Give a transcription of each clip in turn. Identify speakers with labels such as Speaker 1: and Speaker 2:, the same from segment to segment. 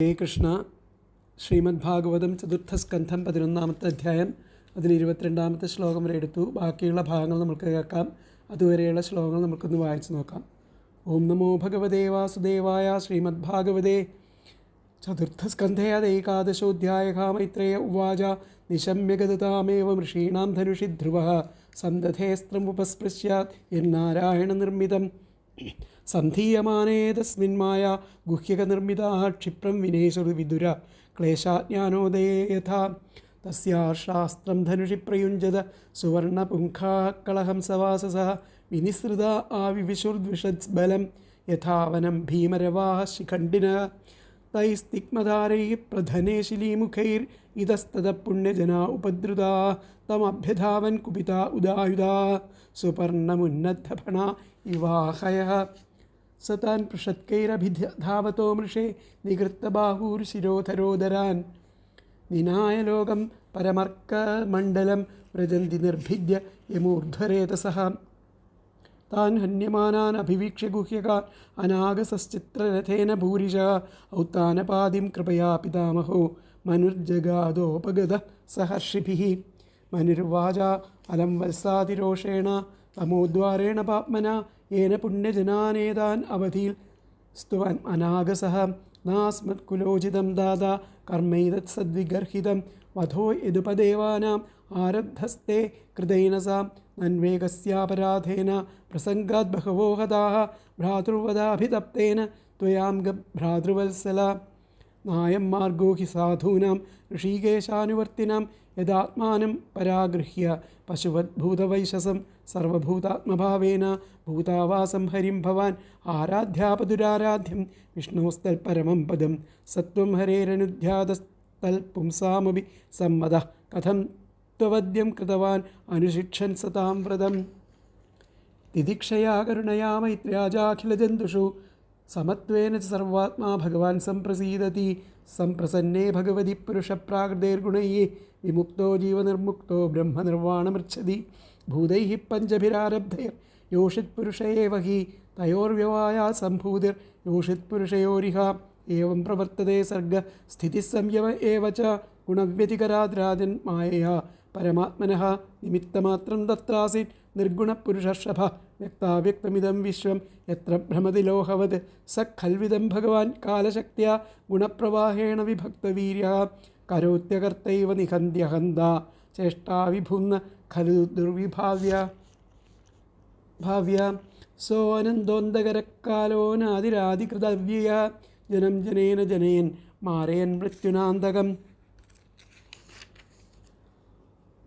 Speaker 1: ഹരേ കൃഷ്ണ. ശ്രീമദ് ഭാഗവതം ചതുർത്ഥസ്കന്ധം 11-ാമത്തെ അധ്യായം അതിൽ 22-ാമത്തെ ശ്ലോകം വരെ എടുത്തു. ബാക്കിയുള്ള ഭാഗങ്ങൾ നമുക്ക് കേൾക്കാം. അതുവരെയുള്ള ശ്ലോകങ്ങൾ നമുക്കൊന്ന് വായിച്ചു നോക്കാം. ഓം നമോ ഭഗവതേ വാസുദേവായ. ശ്രീമദ് ഭാഗവതേ ചതുർത്ഥസ്കന്ധേ ഏകാദശോധ്യായ. മൈത്രേയ ഉവാച നിശമ്യഗതാമേവ ഋഷീണാം ധനുഷി ധ്രുവഃ സന്ദധേസ്ത്രമുപസ്പൃശ്യാത് യന്നാരായണ നിർമ്മിതം സന്ധീയമാനേ തസ്മിന്മായ ഗുഹ്യകനിർമ്മിതാ ക്ഷിപ്രം വിനേശുർ വിദുര ക്ലേശാജ്ഞാനോദയേ യഥാ തസ്യാശാസ്ത്രം ധനുഷി പ്രയുഞ്ജത സുവർണപുംഖാക്കളഹംസവാസസഃ വിനിസൃത ആവിവിശുർദ്വിഷദ്ബലം യഥാവനം ഭീമരവാഹ ശിഖണ്ഡിനഃ തൈസ്തിഗ്മധാരൈः പ്രധനെ ശിലീമുഖൈർ ഇതസ്തത പുണ്യജനാ ഉപദ്രുതാ തമഭ്യധാവൻ കുപിതാ ഉദായുധാ സുപർണമുന്നദ്ധഫണാ ഇവാഹയഃ സതാൻ പൃഷത്കൈരഭിധാവതോ മൃഷേ നികൃത്തബാഹൂർശിരോധരോദരാൻ നിനായ ലോകം പരമർക്കമണ്ഡലം വ്രജന്തി നിർഭിദ്യ യമൂർധ്വരേതസഃ താൻ ഹന്യമാനാൻ അഭിവീക്ഷ്യ ഗുഹ്യകാൻ അനാഗസശ്ചിത്രരഥേന ഭൂരിശഃ ഔത്താനപാദിം കൃപയാ പിതാമഹോ മനുർജഗാദോപഗത സഹർഷിഭിഃ. മനുർവാച അലം വത്സാതിരോഷേണ തമോദ്വാരേണ പാപ്മന യേന പുണ്യജനാനേതാൻ അവധിയിൽ സ്തുവൻ അനാഗസഃ നാസ്മത്കുലോചിതം ദാതാ കർമ്മൈതത് സദ്വിഗർഹിതം വധോ യദുപദേവാനാം ആരബ്ധസ്തേ കൃതൈനസാം നന്വേഗസ്യാപരാധേന പ്രസംഗാത് ബഹവോ ഹതാഃ ഭ്രാതൃവധാഭിതപ്തേന ത്വയാം ഭ്രാതൃവത്സല നായം മാർഗോ ഹി സാധൂനാം ഋഷീകേശാനുവർത്തിനാം യദാത്മാനം പരാഗൃഹ്യ പശുവദ്ഭൂതവൈശസം സർവഭൂതാത്മഭാവേന ഭൂതാവാസം ഹരിം ഭവാൻ ആരാധ്യാപതുരാരാധ്യം വിഷ്ണോസ്തൽപരമം പദം സത്വം ഹരേരനുധ്യാതസ്തൽപുംസാമപി സമ്മതഃ കഥം ത്വവദ്യം കൃതവാൻ അനുശിക്ഷൻ സതാം വ്രതം. തിദിക്ഷയാ കരുണയാ മൈത്ര്യാജാഖിലജന്തുഷു സമത്വേന സർവാത്മാ ഭഗവാൻ സംപ്രസീദതി സംപ്രസന്നേ ഭഗവതി പുരുഷപ്രാകൃതൈർഗുണൈഃ വിമുക്തോ ജീവനിർമുക്തോ ബ്രഹ്മനിർവാണമൃച്ഛതി ഭൂതൈഃ പഞ്ചഭിരാരബ്ധൈർ യോഷിത് പുരുഷ ഏവ ഹി തയോർവ്യവായാ സംഭൂതിർ യോഷിത് പുരുഷയോരിഹ ഏവം പ്രവർത്തതേ സർഗ സ്ഥിതിസംയമ ഏവ ച ഗുണവ്യതികരാദ്രാജൻ മായയാ പരമാത്മനഃ നിമിത്തമാത്രം തത്രാസീത് നിർഗുണപുരുഷർഷഭ വ്യക്താവ്യക്തമിദം വിശ്വം യത്ര ഭ്രമതി ലോഹവത് സ ഖൽവിദം ഭഗവാൻ കാലശക്ത്യാ ഗുണപ്രവാഹേണ വിഭക്തവീര്യഃ കരോത്യകർത്തൈവ നിഹന്ത്യഹന്ത ചേഷ്ടാവിഭുന്ന ഖലു ദുർവിഭാവ്യ സോനന്ദോന്തകരക്കാലോനാദിരാദികൃതവ്യയ ജനം ജനേന ജനയൻ മാരയൻ മൃത്യുനാന്തകം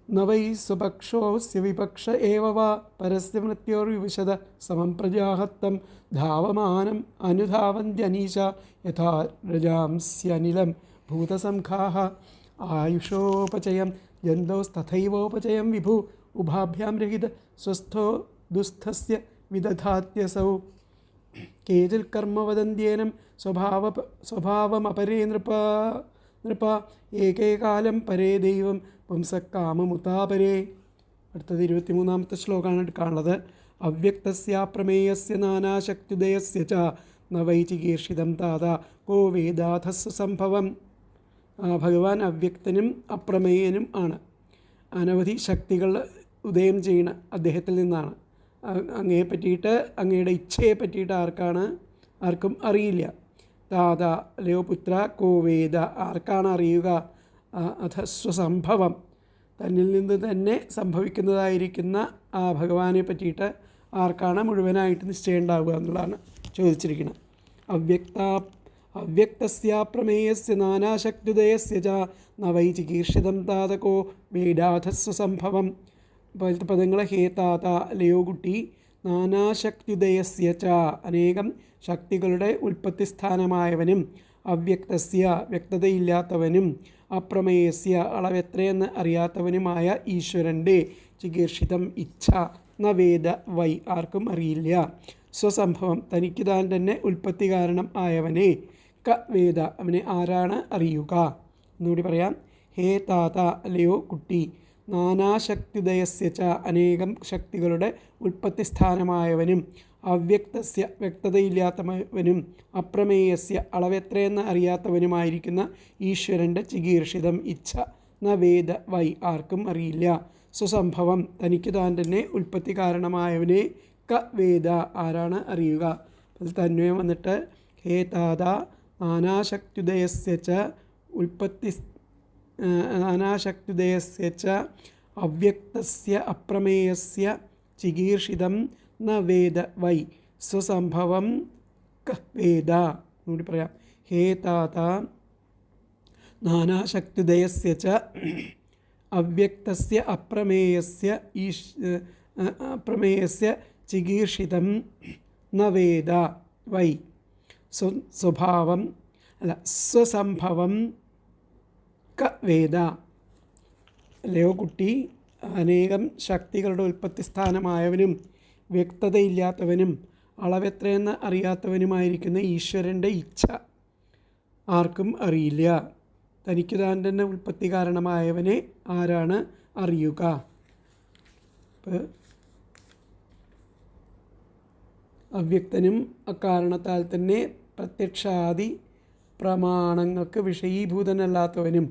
Speaker 1: ന വൈ സ്വപക്ഷോസ്യ വിപക്ഷ ഏവ വാ പരസ്യ മൃത്യോർവിവശത സമം പ്രജാഹത്തം ധാവമാനം അനുധാവന്ത്യനീശ യഥാ രജാംസ്യനിലം ഭൂതസംഖാഃ ആയുഷോപചയം ജന്തോസ്തഥൈവോപചയം വിഭു ഉഭാഭ്യാം രഹിത സ്വസ്ഥോ ദുസ്ഥസ്യ വിദധാത്യസൗ കേചിൽ കർമ്മ വദന്ത്യേനം സ്വഭാവമപരേ നൃപ ഏകേകാലം പരേ ദൈവം പുംസക്കാമമുതാപരേ. അടുത്തത് 23-ാമത്തെ ശ്ലോകമാണ് എടുക്കാനുള്ളത്. അവ്യക്തസ്യാപ്രമേയസ്യ നാനാശക്തിദയസ്യ ച ന വൈ ചികീർഷിതം താതാ കോ വേദാഥസ്വ സംഭവം. ഭഗവാൻ അവ്യക്തനും അപ്രമേയനും ആണ്. അനവധി ശക്തികൾ ഉദയം ചെയ്യുന്ന അദ്ദേഹത്തിൽ നിന്നാണ്. അങ്ങയെ പറ്റിയിട്ട്, അങ്ങയുടെ ഇച്ഛയെ പറ്റിയിട്ട് ആർക്കും അറിയില്ല. താത അല്ലയോ പുത്ര, കോ വേദ ആർക്കാണ് അറിയുക, അഥ സ്വസംഭവം തന്നിൽ നിന്ന് തന്നെ സംഭവിക്കുന്നതായിരിക്കുന്ന ആ ഭഗവാനെ പറ്റിയിട്ട് ആർക്കാണ് മുഴുവനായിട്ട് നിശ്ചയം ഉണ്ടാവുക എന്നുള്ളതാണ് ചോദിച്ചിരിക്കുന്നത്. അവ്യക്തസ്യാപ്രമേയസ്യ നാനാശക്തിദയസ്യ ച ന വൈ ചികീർഷിതം താതകോ വേദാഥസ്വസംഭവം. പോലത്തെ പദങ്ങളെ ഹേ താത അല്ലയോ കുട്ടി, നാനാശക്തിദയസ്യ ച അനേകം ശക്തികളുടെ ഉൽപ്പത്തി സ്ഥാനമായവനും, അവ്യക്തസ്യ വ്യക്തതയില്ലാത്തവനും, അപ്രമേയസ്യ അളവെത്രയെന്ന് അറിയാത്തവനുമായ ഈശ്വരൻ്റെ ചികീർഷിതം ഇച്ഛ ന വേദ വൈ ആർക്കും അറിയില്ല. സ്വസംഭവം തനിക്ക് താൻ തന്നെ ഉൽപ്പത്തി കാരണം ആയവനെ ക വേദ അവനെ ആരാണ് അറിയുക. എന്നുകൂടി പറയാം. ഹേ താത അല്ലയോ കുട്ടി, നാനാശക്തിദയസ്യ ച അനേകം ശക്തികളുടെ ഉൽപ്പത്തി സ്ഥാനമായവനും അവ്യക്തസ്യ വ്യക്തതയില്ലാത്തവനും അപ്രമേയസ്യ അളവെത്രയെന്ന് അറിയാത്തവനുമായിരിക്കുന്ന ഈശ്വരൻ്റെ ചികീർഷിതം ഇച്ഛ ന വേദ വൈ ആർക്കും അറിയില്ല. സ്വസംഭവം തനിക്ക് താൻ തന്നെ ഉൽപ്പത്തി കാരണമായവനെ ക വേദ ആരാണ് അറിയുക. അതിൽ തന്വയം വന്നിട്ട് ഹേ താത നാനാശക്തിയുദയസ്യ ച ഉൽപ്പത്തി നാനാശക്തിയുദയസ്യ ച അവ്യക്തസ്യ അപ്രമേയസ്യ ചികീർഷിതം ന വേദ വൈ സ്വസംഭവം ക വേദ. കൂടി പറയാം. ഹേ താത നാനാശക്തിയുദയസ്യ ച അവ്യക്തസ്യ അപ്രമേയസ്യ ചികീർഷിതം ന വേദ വൈ സ്വഭാവം സ്വസംഭവം ക വേദ. അല്ലയോ കുട്ടി, അനേകം ശക്തികളുടെ ഉൽപ്പത്തി സ്ഥാനമായവനും വ്യക്തതയില്ലാത്തവനും അളവെത്രയെന്ന് അറിയാത്തവനുമായിരിക്കുന്ന ഈശ്വരൻ്റെ ഇച്ഛ ആർക്കും അറിയില്ല. തനിക്ക് താൻ തന്നെ ഉൽപ്പത്തി കാരണമായവനെ ആരാണ് അറിയുക. അവ്യക്തനും അക്കാരണത്താൽ തന്നെ പ്രത്യക്ഷാദി പ്രമാണങ്ങൾക്ക് വിഷയീഭൂതനല്ലാത്തവനും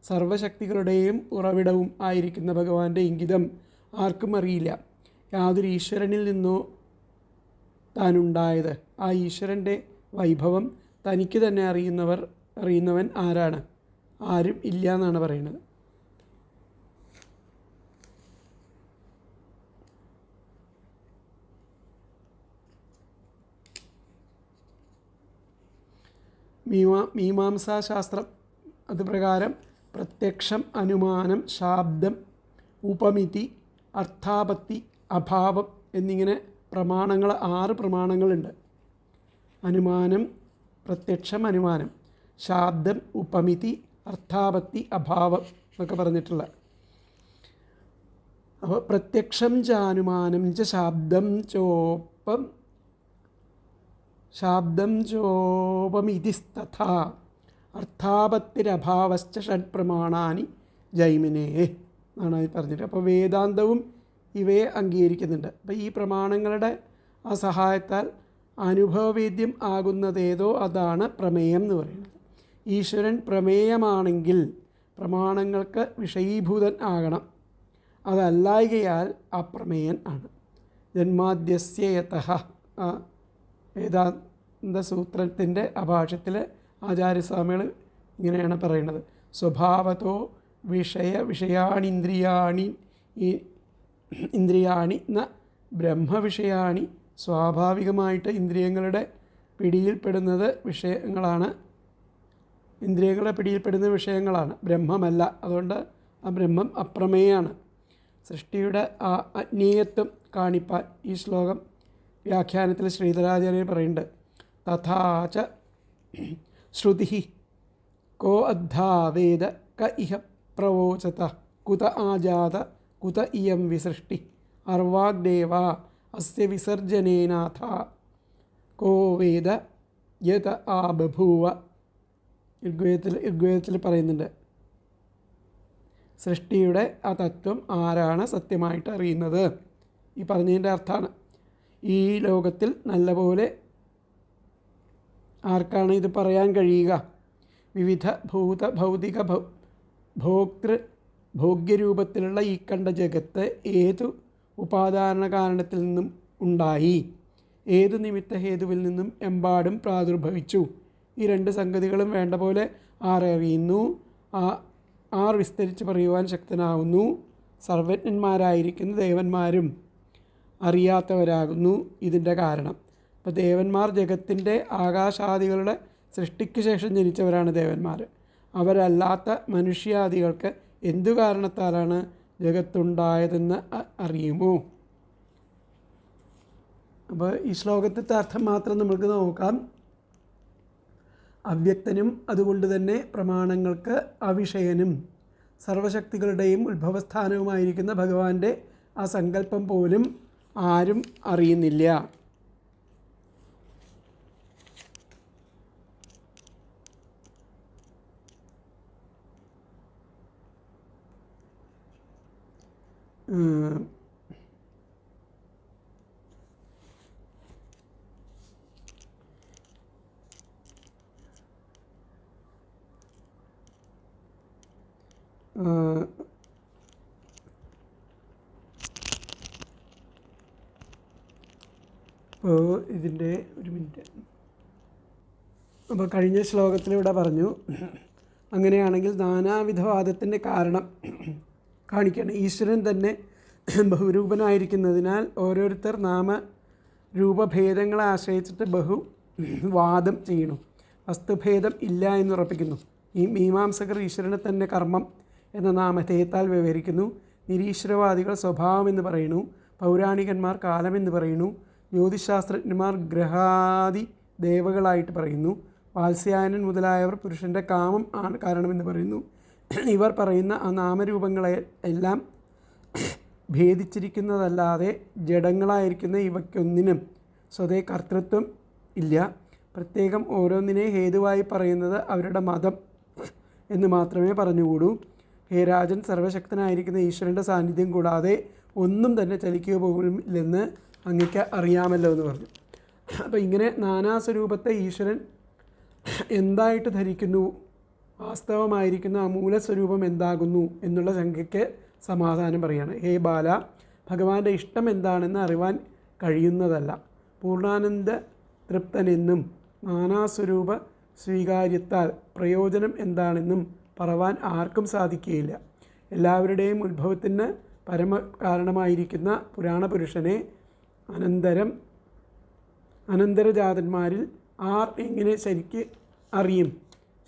Speaker 1: സർവശക്തികളുടെയും ഉറവിടവും ആയിരിക്കുന്ന ഭഗവാന്റെ ഇംഗിതം ആർക്കും അറിയില്ല. യാതൊരു ഈശ്വരനിൽ നിന്നോ താനുണ്ടായത് ആ ഈശ്വരൻ്റെ വൈഭവം തനിക്ക് തന്നെ അറിയുന്നവൻ ആരാണ്? ആരും ഇല്ല എന്നാണ് പറയുന്നത്. മീമാംസാശാസ്ത്രം അതുപ്രകാരം പ്രത്യക്ഷം, അനുമാനം, ശാബ്ദം, ഉപമിതി, അർത്ഥാപത്തി, അഭാവം എന്നിങ്ങനെ പ്രമാണങ്ങൾ 6 പ്രമാണങ്ങളുണ്ട്. അനുമാനം, പ്രത്യക്ഷം, അനുമാനം, ശാബ്ദം, ഉപമിതി, അർത്ഥാപത്തി, അഭാവം എന്നൊക്കെ പറഞ്ഞിട്ടുള്ള. അപ്പോൾ പ്രത്യക്ഷം ച അനുമാനം ച ശാബ്ദം ചോപമിതിസ്തഥാ അർത്ഥാപത്തിരഭാവശ്ച ഷഡ്പ്രമാണാനി ജൈമിനേ എന്നാണ് അത് പറഞ്ഞിട്ട്. അപ്പോൾ വേദാന്തവും ഇവയെ അംഗീകരിക്കുന്നുണ്ട്. അപ്പോൾ ഈ പ്രമാണങ്ങളുടെ ആ സഹായത്താൽ അനുഭവവേദ്യം ആകുന്നതേതോ അതാണ് പ്രമേയം എന്ന് പറയുന്നത്. ഈശ്വരൻ പ്രമേയമാണെങ്കിൽ പ്രമാണങ്ങൾക്ക് വിഷയീഭൂതൻ ആകണം. അതല്ലായകയാൽ അപ്രമേയൻ ആണ്. ജന്മാദ്യസ്യ യതഃ വേദാന്ത സൂത്രത്തിൻ്റെ അഭാഷ്യത്തിൽ ആചാര്യസ്വാമികൾ ഇങ്ങനെയാണ് പറയുന്നത്. സ്വഭാവതോ ഇന്ദ്രിയാണി ന ബ്രഹ്മവിഷയാണി. സ്വാഭാവികമായിട്ട് ഇന്ദ്രിയങ്ങളുടെ പിടിയിൽപ്പെടുന്നത് വിഷയങ്ങളാണ്. ഇന്ദ്രിയങ്ങളുടെ പിടിയിൽപ്പെടുന്ന വിഷയങ്ങളാണ്, ബ്രഹ്മമല്ല. അതുകൊണ്ട് ആ ബ്രഹ്മം അപ്രമേയാണ്. സൃഷ്ടിയുടെ ആ അജ്ഞേയത്വം കാണിപ്പാൻ ഈ ശ്ലോകം വ്യാഖ്യാനത്തിൽ ശ്രീധരാചാര്യർ പറയുന്നുണ്ട്. തഥാച ശ്രുതി കോ അദ്ധാ വേദ ക ഇഹ പ്രവോചത കുത ആജാത കുത ഇയം വിസൃഷ്ടി അർവാഗ്ദേവ അസ്യ വിസർജനേനാഥ കോ വേദ യത ആ ബഭൂവ. ഋഗ്വേദത്തിൽ പറയുന്നുണ്ട്. സൃഷ്ടിയുടെ ആ തത്വം ആരാണ് സത്യമായിട്ട് അറിയുന്നത്? ഈ പറഞ്ഞതിൻ്റെ അർത്ഥമാണ് ഈ ലോകത്തിൽ നല്ലപോലെ ആർക്കാണ് ഇത് പറയാൻ കഴിയുക? വിവിധ ഭൗതിക ഭോഗ്യരൂപത്തിലുള്ള ഈ കണ്ട ജഗത്ത് ഏതു ഉപാദാന കാരണത്തിൽ നിന്നും ഉണ്ടായി, ഏതു നിമിത്ത ഹേതുവിൽ നിന്നും എമ്പാടും പ്രാദുർഭവിച്ചു? ഈ 2 സംഗതികളും വേണ്ട പോലെ ആരറിയുന്നു, ആർ വിസ്തരിച്ച് പറയുവാൻ ശക്തനാവുന്നു. സർവജ്ഞന്മാരായിരിക്കുന്ന ദേവന്മാരും അറിയാത്തവരാകുന്നു ഇതിൻ്റെ കാരണം. അപ്പോൾ ദേവന്മാർ ജഗത്തിൻ്റെ ആകാശാദികളുടെ സൃഷ്ടിക്ക് ശേഷം ജനിച്ചവരാണ് ദേവന്മാർ. അവരല്ലാത്ത മനുഷ്യാദികൾക്ക് എന്തു കാരണത്താലാണ് ജഗത്തുണ്ടായതെന്ന് അറിയുമോ? അപ്പോൾ ഈ ശ്ലോകത്തിൻ്റെ അർത്ഥം മാത്രം നമുക്ക് നോക്കാം. അവ്യക്തനും അതുകൊണ്ട് തന്നെ പ്രമാണങ്ങൾക്ക് അവിഷയനും സർവശക്തികളുടെയും ഉത്ഭവസ്ഥാനവുമായിരിക്കുന്ന ഭഗവാന്റെ ആ സങ്കല്പം പോലും ആരും അറിയുന്നില്ല. അപ്പോൾ ഇതിൻ്റെ ഒരു മിനിറ്റ്. അപ്പോൾ കഴിഞ്ഞ ശ്ലോകത്തിലൂടെ പറഞ്ഞു, അങ്ങനെയാണെങ്കിൽ നാനാവിധവാദത്തിൻ്റെ കാരണം കാണിക്കണം. ഈശ്വരൻ തന്നെ ബഹുരൂപനായിരിക്കുന്നതിനാൽ ഓരോരുത്തർ നാമരൂപഭേദങ്ങളെ ആശ്രയിച്ചിട്ട് ബഹുവാദം ചെയ്യണം. വസ്തുഭേദം ഇല്ല എന്നുറപ്പിക്കുന്നു. ഈ മീമാംസകർ ഈശ്വരനെ തന്നെ കർമ്മം എന്ന നാമധേയത്താൽ വ്യവഹരിക്കുന്നു. നിരീശ്വരവാദികൾ സ്വഭാവം എന്ന് പറയുന്നു. പൗരാണികന്മാർ കാലമെന്ന് പറയുന്നു. ജ്യോതിശാസ്ത്രജ്ഞന്മാർ ഗ്രഹാദി ദേവകളായിട്ട് പറയുന്നു. വാത്സ്യായനൻ മുതലായവർ പുരുഷൻ്റെ കാമം ആണ് കാരണമെന്ന് പറയുന്നു. ഇവർ പറയുന്ന ആ നാമരൂപങ്ങളെ എല്ലാം ഭേദിച്ചിരിക്കുന്നതല്ലാതെ ജഡങ്ങളായിരിക്കുന്ന ഇവയ്ക്കൊന്നിനും സ്വതേ കർത്തൃത്വം ഇല്ല. പ്രത്യേകം ഓരോന്നിനെ ഹേതുവായി പറയുന്നത് അവരുടെ മതം എന്ന് മാത്രമേ പറഞ്ഞുകൂടൂ. ഹേ രാജൻ, സർവശക്തനായിരിക്കുന്ന ഈശ്വരൻ്റെ സാന്നിധ്യം കൂടാതെ ഒന്നും തന്നെ ചലിക്കുക പോലുമില്ലെന്ന് അങ്ങക്ക് അറിയാമല്ലോ എന്ന് പറഞ്ഞു. അപ്പോൾ ഇങ്ങനെ നാനാസ്വരൂപത്തെ ഈശ്വരൻ എന്തായിട്ട് ധരിക്കുന്നു, വാസ്തവമായിരിക്കുന്ന ആ മൂലസ്വരൂപം എന്താകുന്നു എന്നുള്ള ശങ്കയ്ക്ക് സമാധാനം പറയുകയാണ്. ഹേ ബാല, ഭഗവാന്റെ ഇഷ്ടം എന്താണെന്ന് അറിവാൻ കഴിയുന്നതല്ല. പൂർണ്ണാനന്ദ തൃപ്തനെന്നും നാനാസ്വരൂപ സ്വീകാര്യത്താൽ പ്രയോജനം എന്താണെന്നും പറവാൻ ആർക്കും സാധിക്കുകയില്ല. എല്ലാവരുടെയും ഉത്ഭവത്തിന് പരമകാരണമായിരിക്കുന്ന പുരാണപുരുഷനെ അനന്തരജാതന്മാരിൽ ആർ എങ്ങനെ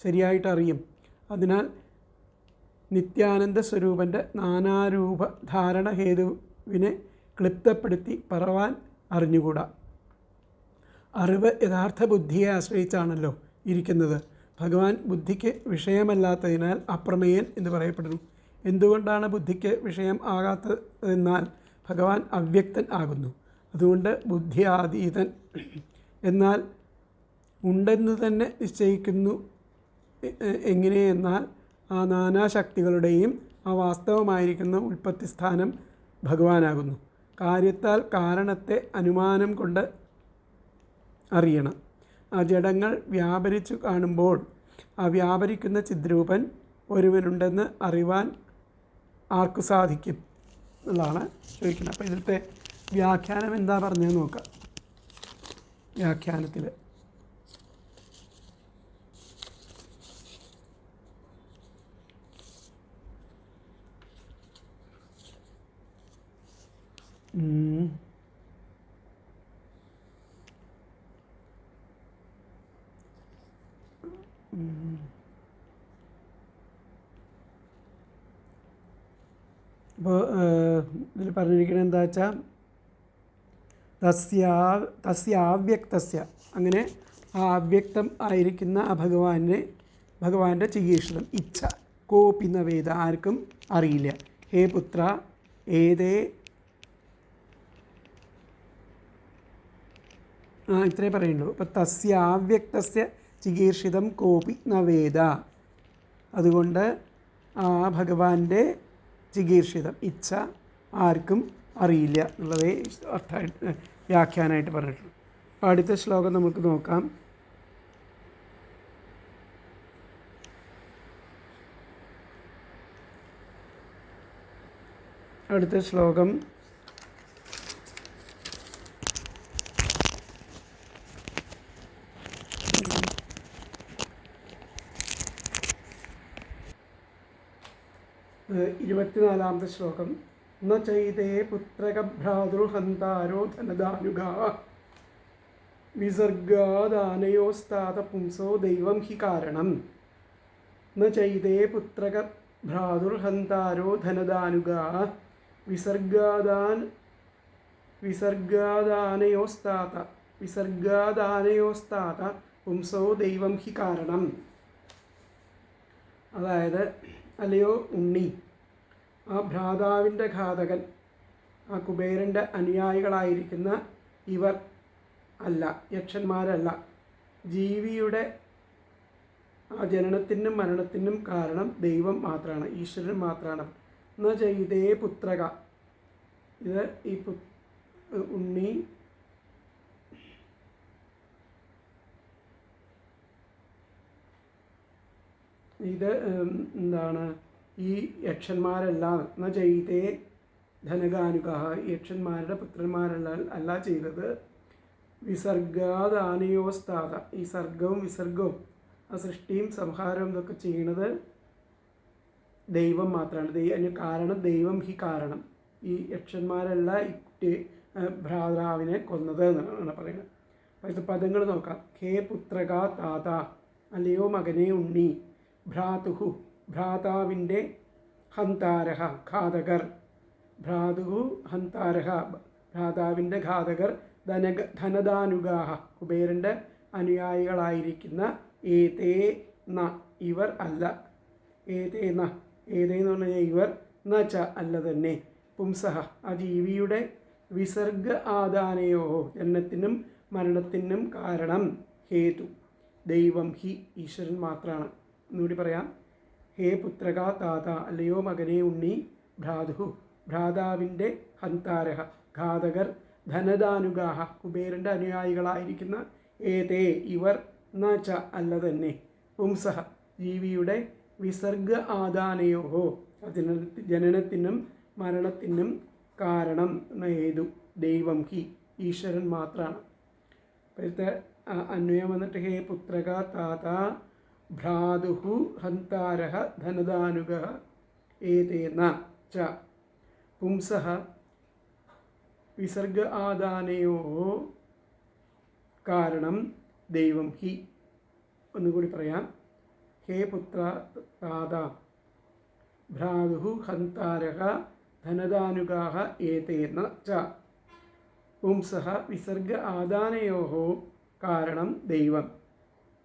Speaker 1: ശരിയായിട്ട് അറിയും? അതിനാൽ നിത്യാനന്ദ സ്വരൂപൻ്റെ നാനാരൂപ ധാരണ ഹേതുവിനെ ക്ലിപ്തപ്പെടുത്തി പറവാൻ അറിഞ്ഞുകൂടാ. അറിവ് യഥാർത്ഥ ബുദ്ധിയെ ആശ്രയിച്ചാണല്ലോ ഇരിക്കുന്നത്. ഭഗവാൻ ബുദ്ധിക്ക് വിഷയമല്ലാത്തതിനാൽ അപ്രമേയൻ എന്ന് പറയപ്പെടുന്നു. എന്തുകൊണ്ടാണ് ബുദ്ധിക്ക് വിഷയം ആകാത്തതെന്നാൽ ഭഗവാൻ അവ്യക്തൻ ആകുന്നു. അതുകൊണ്ട് ബുദ്ധിയാതീതൻ. എന്നാൽ ഉണ്ടെന്ന് തന്നെ നിശ്ചയിക്കുന്നു. എങ്ങനെയെന്നാൽ ആ നാനാശക്തികളുടെയും ആ വാസ്തവമായിരിക്കുന്ന ഉൽപ്പത്തിസ്ഥാനം ഭഗവാനാകുന്നു. കാര്യത്താൽ കാരണത്തെ അനുമാനം കൊണ്ട് അറിയണം. ആ ജഡങ്ങൾ വ്യാപരിച്ചു കാണുമ്പോൾ ആ വ്യാപരിക്കുന്ന ചിദ്രൂപൻ ഒരുവനുണ്ടെന്ന് അറിവാൻ ആർക്കു സാധിക്കും എന്നുള്ളതാണ് ചോദിക്കുന്നത്. അപ്പോൾ ഇതിലത്തെ വ്യാഖ്യാനം എന്താ പറഞ്ഞതെന്ന് നോക്കാം. വ്യാഖ്യാനത്തിൽ അപ്പോൾ ഇതിൽ പറഞ്ഞിരിക്കുന്നത് എന്താ വെച്ചാൽ തസ്യാവ്യക്തസ്യ, അങ്ങനെ ആ അവ്യക്തം ആയിരിക്കുന്ന ആ ഭഗവാന്റെ ചികീർഷിതം ഇച്ഛ കോപി ന വേദ, ആർക്കും അറിയില്ല. ഹേ പുത്ര, ഇത്രേ പറയുള്ളൂ. അപ്പോൾ തസ്യാവ്യക്തസ്യ ചികീർഷിതം കോപി ന വേദ, അതുകൊണ്ട് ആ ഭഗവാന്റെ ചികീർഷിതം ഇച്ഛ ആർക്കും അറിയില്ല എന്നുള്ളതേ അർത്ഥമായിട്ട് വ്യാഖ്യാനമായിട്ട് പറഞ്ഞിട്ടുള്ളൂ. അപ്പോൾ അടുത്ത ശ്ലോകം നമുക്ക് നോക്കാം. അടുത്ത ശ്ലോകം ഇരുപത്തിനാലാമത്തെ ശ്ലോകം. ന ചൈതേ പുത്രകഭ്രാതൃഹന്താരോ ധനദാനുഗാ വിസർഗാദാനയോസ്താത പുംസോ ദൈവം ഹി കാരണം. ന ചൈതേ പുത്രകഭ്രാതൃഹന്താരോ ധനദാനുഗാ വിസർഗാദാനയോസ്താത പുംസോ ദൈവം ഹി കാരണം. അതായത്, അല്ലയോ ഉണ്ണി, ആ ഭ്രാതാവിൻ്റെ ഘാതകൻ, ആ കുബേരൻ്റെ അനുയായികളായിരിക്കുന്ന ഇവർ അല്ല, യക്ഷന്മാരല്ല, ജീവിയുടെ ആ ജനനത്തിനും മരണത്തിനും കാരണം ദൈവം മാത്രമാണ്, ഈശ്വരൻ മാത്രമാണ്. ന ചെയ്തേ പുത്രക, ഇത് ഈ ഉണ്ണി ഇത് എന്താണ്, ഈ യക്ഷന്മാരെല്ലാം ന ചെയ്തേ ധനകാനുക, യക്ഷന്മാരുടെ പുത്രന്മാരല്ല അല്ല ചെയ്തത്. വിസർഗാദാനയോസ്താത, ഈ സർഗവും വിസർഗവും ആ സൃഷ്ടിയും സംഹാരവും ഇതൊക്കെ ചെയ്യുന്നത് ദൈവം മാത്രമാണ്. അതിന് കാരണം ദൈവം ഹി കാരണം. ഈ യക്ഷന്മാരല്ല ഈ കുട്ടി ഭ്രാതാവിനെ കൊന്നത് എന്നാണ് പറയുന്നത്. അപ്പോൾ ഇത് പദങ്ങൾ നോക്കാം. ഹേ പുത്രക താത, അല്ലയോ മകനെ ഉണ്ണി. ഭ്രാതുഹു, ഭ്രാതാവിൻ്റെ. ഹന്താരഹ, ഘാതകർ. ഭ്രാതുഹു ഹന്താരഹ, ഭ്രാതാവിൻ്റെ ഘാതകർ. ധനദാനുഗാഹ, കുബേരൻ്റെ അനുയായികളായിരിക്കുന്ന. ഏതേ ന, ഇവർ അല്ല. ഏതേ ന, ഏതേന്ന് പറഞ്ഞു കഴിഞ്ഞാൽ ഇവർ. ന ച, അല്ല തന്നെ. പുംസഹ, ആ ജീവിയുടെ. വിസർഗ ആദാനയോ, ജനനത്തിനും മരണത്തിനും കാരണം. ഹേതു, ദൈവം ഹി, ഈശ്വരൻ മാത്രമാണ്. എന്നുകൂടി പറയാം. ഹേ പുത്രക താത, അല്ലയോ മകനെ ഉണ്ണി. ഭ്രാതുഹു, ഭ്രാതാവിൻ്റെ. ഹന്താരഹ, ഘാതകർ. ധനദാനുഗാഹ, കുബേരൻ്റെ അനുയായികളായിരിക്കുന്ന. ഏതേ, ഇവർ. ന ച, അല്ല തന്നെ. പുംസഹ, ജീവിയുടെ. വിസർഗ ആദാനയോഹോ, ജനനത്തിനും മരണത്തിനും കാരണം. ഹേതു, ദൈവം ഹി, ഈശ്വരൻ മാത്രമാണ്. ഇപ്പോഴത്തെ അന്വയം വന്നിട്ട് ഹേ പുത്രക താത ഭ്രാതുഹു ഹന്താരഹ ധനദാനുഗ ഏതേന ച പുംസഃ വിസർഗ ആദാനയോ കാരണം ദൈവം ഹി. ഒന്നുകൂടി പറയാം. ഹേ പുത്ര താത ഭ്രാതുഹു ഹന്താരഹ ധനദാനുഗാഹ ഏതേന ച പുംസഃ വിസർഗ ആദാനയോ കാരണം ദൈവം.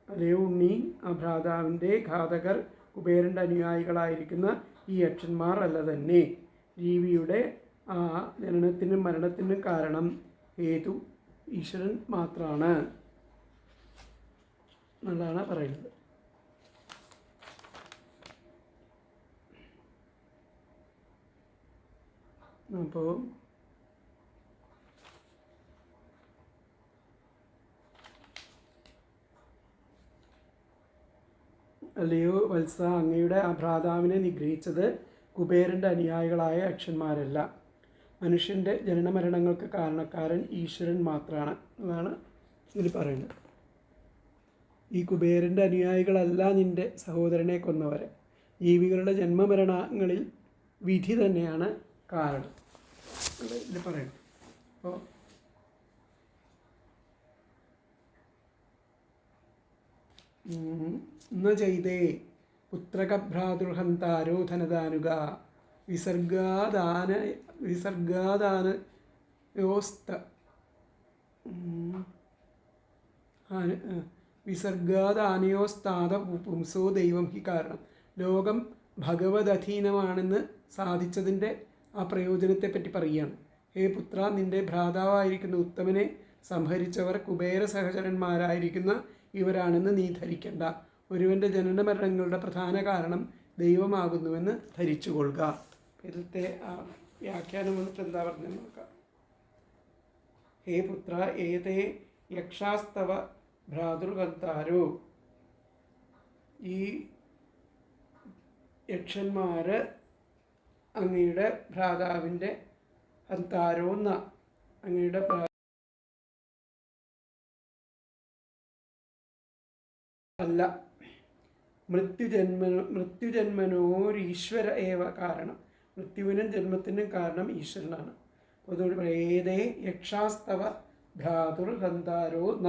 Speaker 1: അല്ലയോ ഉണ്ണി, ആ ഭ്രാതാവിൻ്റെ ഘാതകർ കുബേരൻ്റെ അനുയായികളായിരിക്കുന്ന ഈ യക്ഷന്മാർ അല്ല തന്നെ. ജീവിയുടെ ആ ജനനത്തിനും മരണത്തിനും കാരണം ഹേതു ഈശ്വരൻ മാത്രമാണ് എന്നുള്ളതാണ് പറയുന്നത്. അപ്പോൾ അല്ലയോ വത്സ, അങ്ങയുടെ ആ ഭ്രാതാവിനെ നിഗ്രഹിച്ചത് കുബേരൻ്റെ അനുയായികളായ യക്ഷന്മാരല്ല. മനുഷ്യൻ്റെ ജനനമരണങ്ങൾക്ക് കാരണക്കാരൻ ഈശ്വരൻ മാത്രമാണ് എന്നാണ് ഇതിൽ പറയുന്നത്. ഈ കുബേരൻ്റെ അനുയായികളല്ല നിൻ്റെ സഹോദരനെ കൊന്നവരെ. ജീവികളുടെ ജന്മമരണങ്ങളിൽ വിധി തന്നെയാണ് കാരണം ഇതിൽ പറയുന്നത്. അപ്പോൾ ന ചെയ്തേ പുത്രകഭ്രാതൃഹന്താരോ ധനദാനുഗ വിസർഗാദാനയോസ്താത പുംസോ ദൈവം ഹി കാരണം. ലോകം ഭഗവദധീനമാണെന്ന് സാധിച്ചതിൻ്റെ ആ പ്രയോജനത്തെപ്പറ്റി പറയുകയാണ്. ഹേ പുത്ര, നിൻ്റെ ഭ്രാതാവായിരിക്കുന്ന ഉത്തമനെ സംഹരിച്ചവർ കുബേര സഹചരന്മാരായിരിക്കുന്ന ഇവരാണെന്ന് നീ ധരിക്കണ്ട. ഒരുവൻ്റെ ജനന മരണങ്ങളുടെ പ്രധാന കാരണം ദൈവമാകുന്നുവെന്ന് ധരിച്ചുകൊള്ളുക. ഇതിലത്തെ വ്യാഖ്യാനം വന്നിട്ട് എന്താ പറഞ്ഞത് നോക്കാം. ഹേ പുത്ര, ഏതേ യക്ഷാസ്തവ ഭ്രാതൃഹന്താരോ, ഈ യക്ഷന്മാർ അങ്ങയുടെ ഭ്രാതാവിൻ്റെ ഹന്താരോ എന്ന അങ്ങയുടെ അല്ല. മൃത്യുജന്മനോരീശ്വര ഏവ കാരണം. മൃത്യുവിനും ജന്മത്തിനും കാരണം ഈശ്വരനാണ്. അപ്പോൾ അതുകൊണ്ട് പറയാം, ഏതേ യക്ഷാസ്തവ ഭ്രാതൃഹന്താരോ ന,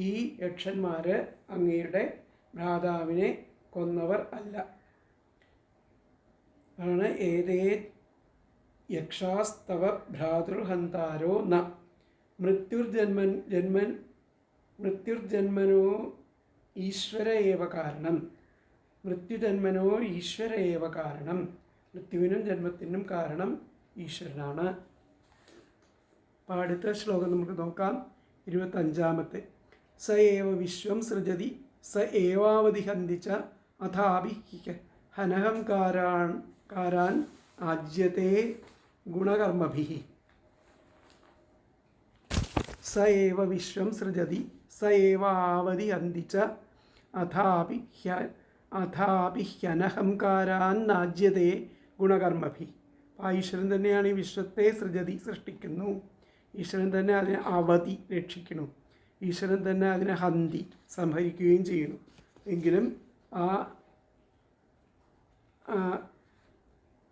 Speaker 1: ഈ യക്ഷന്മാർ അങ്ങയുടെ ഭ്രാതാവിനെ കൊന്നവർ അല്ല. ആണ് ഏതേ യക്ഷാസ്തവ ഭ്രാതൃഹന്താരോ ന മൃത്യുർജന്മനോ ഈശ്വര ഏവ കാരണം. മൃത്യുജന്മനോ ഈശ്വര ഏവ കാരണം. മൃത്യുവിനും ജന്മത്തിനും കാരണം ഈശ്വരനാണ്. അപ്പോൾ അടുത്ത ശ്ലോകം നമുക്ക് നോക്കാം. 25. സ ഏവ വിശ്വം സൃജതി സ ഏവാവധി ഹന്തിച്ച അഥാപി ഹനഹംകാരാൻ ആജ്യത്തെ ഗുണകർമ്മഭിഃ. സ ഏവ വിശ്വം സൃജതി സ ഏവ ആവധി ഹന്തിച്ച അഥാപി അഥാപി ഹ്യനഹംകാരാന്നാജ്യതേ ഗുണകർമ്മഭി. ആ ഈശ്വരൻ തന്നെയാണ് ഈ വിശ്വത്തെ സൃഷ്ടിക്കുന്നു. ഈശ്വരൻ തന്നെ അതിനെ അവധി രക്ഷിക്കുന്നു. ഈശ്വരൻ തന്നെ അതിനെ ഹന്തി സംഹരിക്കുകയും ചെയ്യുന്നു. എങ്കിലും ആ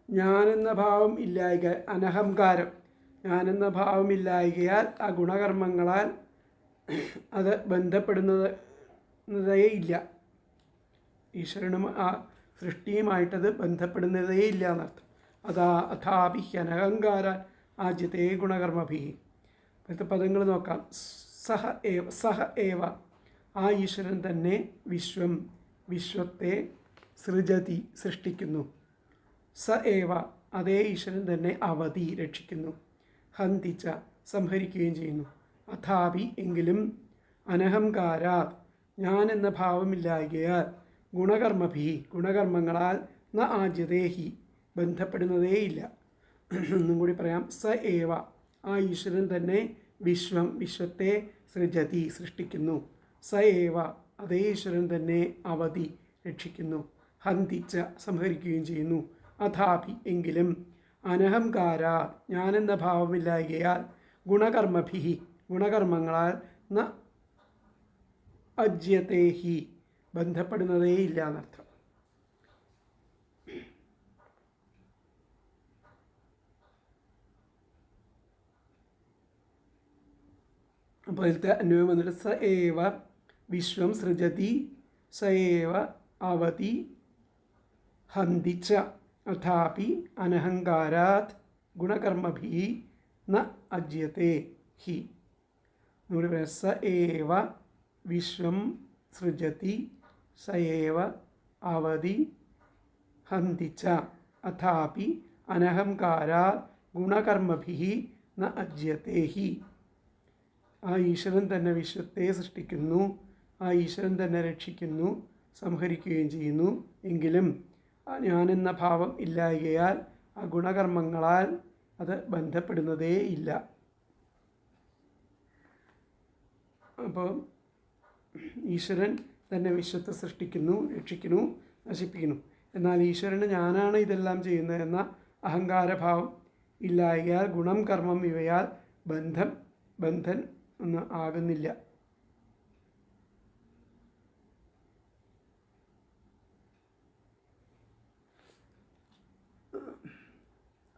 Speaker 1: ഞാനെന്ന ഭാവം ഇല്ലായ്ക, അനഹംകാരം, ഞാനെന്ന ഭാവം ഇല്ലായ്കയാൽ ആ ഗുണകർമ്മങ്ങളാൽ അത് ബന്ധപ്പെടുന്നതേ ഇല്ല. ഈശ്വരനും ആ സൃഷ്ടിയുമായിട്ടത് ബന്ധപ്പെടുന്നതേ ഇല്ല എന്നർത്ഥം. അഥാപി ഹ്യനഹങ്കാര ആജ്യത്തെ ഗുണകർമ്മഭി. ഇപ്പോഴത്തെ പദങ്ങൾ നോക്കാം. സഹ ഏവ, ആ ഈശ്വരൻ തന്നെ വിശ്വത്തെ സൃജതി സൃഷ്ടിക്കുന്നു. സ ഏവ, അതേ ഈശ്വരൻ തന്നെ അവധി രക്ഷിക്കുന്നു. ഹന്തിച്ച സംഹരിക്കുകയും ചെയ്യുന്നു. അഥാപി എങ്കിലും അനഹംകാരാത് ഞാൻ എന്ന ഭാവമില്ലായകയാൽ ഗുണകർമ്മഭി ഗുണകർമ്മങ്ങളാൽ ന ആജ്യതേഹി ബന്ധപ്പെടുന്നതേയില്ല. ഒന്നും കൂടി പറയാം. സ ഏവ, ആ ഈശ്വരൻ തന്നെ വിശ്വത്തെ സൃജതി സൃഷ്ടിക്കുന്നു. സ ഏവ, അതേ ഈശ്വരൻ തന്നെ അവധി രക്ഷിക്കുന്നു. ഹന്തിച്ച സംഹരിക്കുകയും ചെയ്യുന്നു. അഥാപി എങ്കിലും അനഹംകാരാ ഞാനെന്ന ഭാവമില്ലായകയാൽ ഗുണകർമ്മഭി ഗുണകർമ്മങ്ങളാൽ ന അജ്യതേഹി ബന്ധപ്പെടുന്നതേയില്ല എന്നർത്ഥം. അപ്പോൾ ഇതിലത്തെ അന്വയം വന്നിട്ട് സ ഏവ വിശ്വം സൃജതി സ ഏവ അവധി ഹന്തിച്ച അഥാപി അനഹങ്കാരാത് ഗുണകർമ്മഭി ന അജ്യത്തെ ഹി. നമ്മുടെ പറയാം. സ ഏവ വിശ്വം സൃജതി സ ഏവ അവധി ഹന്തിച്ച അഥാപി അനഹങ്കാരാത് ഗുണകർമ്മഭി ന അജ്യത്തെ ഹി. ആ ഈശ്വരൻ തന്നെ വിശ്വത്തെ സൃഷ്ടിക്കുന്നു. ആ ഈശ്വരൻ തന്നെ രക്ഷിക്കുന്നു, സംഹരിക്കുകയും ചെയ്യുന്നു. എങ്കിലും ഞാനെന്ന ഭാവം ഇല്ലായകയാൽ ആ ഗുണകർമ്മങ്ങളാൽ അത് ബന്ധപ്പെടുന്നതേ ഇല്ല. അപ്പോൾ ഈശ്വരൻ തന്നെ വിശ്വത്തെ സൃഷ്ടിക്കുന്നു, രക്ഷിക്കുന്നു, നശിപ്പിക്കുന്നു. എന്നാൽ ഈശ്വരന് ഞാനാണ് ഇതെല്ലാം ചെയ്യുന്നത് എന്ന അഹങ്കാരഭാവം ഇല്ലായകയാൽ ഗുണം കർമ്മം ഇവയാൽ ബന്ധൻ ഒന്നും ആകുന്നില്ല.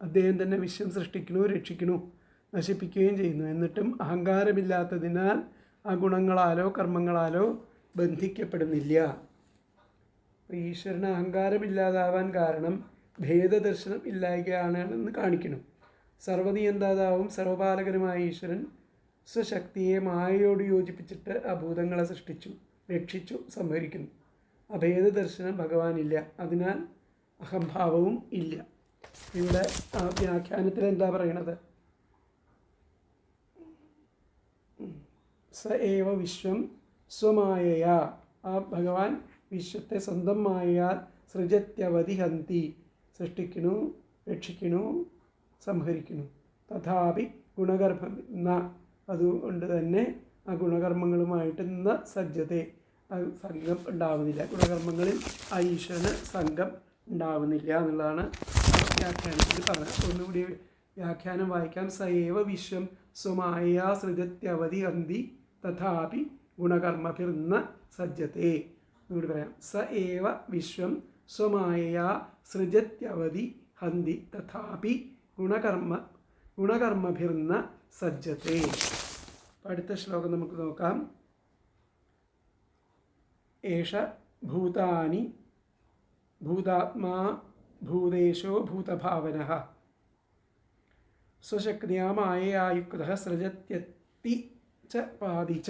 Speaker 1: അദ്ദേഹം തന്നെ വിശ്വം സൃഷ്ടിക്കുന്നു, രക്ഷിക്കുന്നു, നശിപ്പിക്കുകയും ചെയ്യുന്നു. എന്നിട്ടും അഹങ്കാരമില്ലാത്തതിനാൽ ആ ഗുണങ്ങളാലോ കർമ്മങ്ങളാലോ ബന്ധിക്കപ്പെടുന്നില്ല. ഈശ്വരന് അഹങ്കാരമില്ലാതാവാൻ കാരണം ഭേദദർശനം ഇല്ലായ്കയാണെന്ന് കാണിക്കണം. സർവനിയന്താതാവും സർവപാലകനുമായ ഈശ്വരൻ സ്വശക്തിയെ മായയോട് യോജിപ്പിച്ചിട്ട് ആ ഭൂതങ്ങളെ സൃഷ്ടിച്ചു, രക്ഷിച്ചു, സംഹരിക്കുന്നു. അഭേദദർശനം ഭഗവാനില്ല. അതിനാൽ അഹംഭാവവും ഇല്ല. ഇവിടെ വ്യാഖ്യാനത്തിൽ എന്താ പറയണത്? സ ഏവ വിശ്വം സ്വമായയാ, ആ ഭഗവാൻ വിശ്വത്തെ സ്വന്തം മായയാൽ സൃജത്യവധി ഹന്തി സൃഷ്ടിക്കുന്നു, രക്ഷിക്കുന്നു, സംഹരിക്കുന്നു. തഥാപി ഗുണകർമ്മം ന, അതുകൊണ്ട് തന്നെ ആ ഗുണകർമ്മങ്ങളുമായിട്ട് ന സജ്ജത്തെ സംഘം ഉണ്ടാവുന്നില്ല. ഗുണകർമ്മങ്ങളിൽ ആ ഈശ്വരന് സംഘം ഉണ്ടാവുന്നില്ല എന്നുള്ളതാണ് വ്യാഖ്യാനത്തിൽ പറഞ്ഞത്. ഒന്നുകൂടി വ്യാഖ്യാനം വായിക്കാം. സയേവ വിശ്വം സ്വമായയാ സൃജത്യവധി ഹന്തി തഥാപി ഗുണകർമ്മഭിർന്ന സജ്ജത്തെ. ഒന്നുകൂടി പറയാം. സ ഏവ വിശ്വം സ്വമായയാ സൃജത്യവധി ഹന്തി തഥാപി ഗുണകർമ്മഭിർന്ന സജ്ജത്തെ. അടുത്ത ശ്ലോകം നമുക്ക് നോക്കാം. ഏഷ ഭൂതാനി ഭൂതാത്മാ ഭൂതേശോ ഭൂതഭാവനഃ സ്വശക്തിയാ മായയായുക്തഃ സൃജത്യത്തി ച പാതി ച.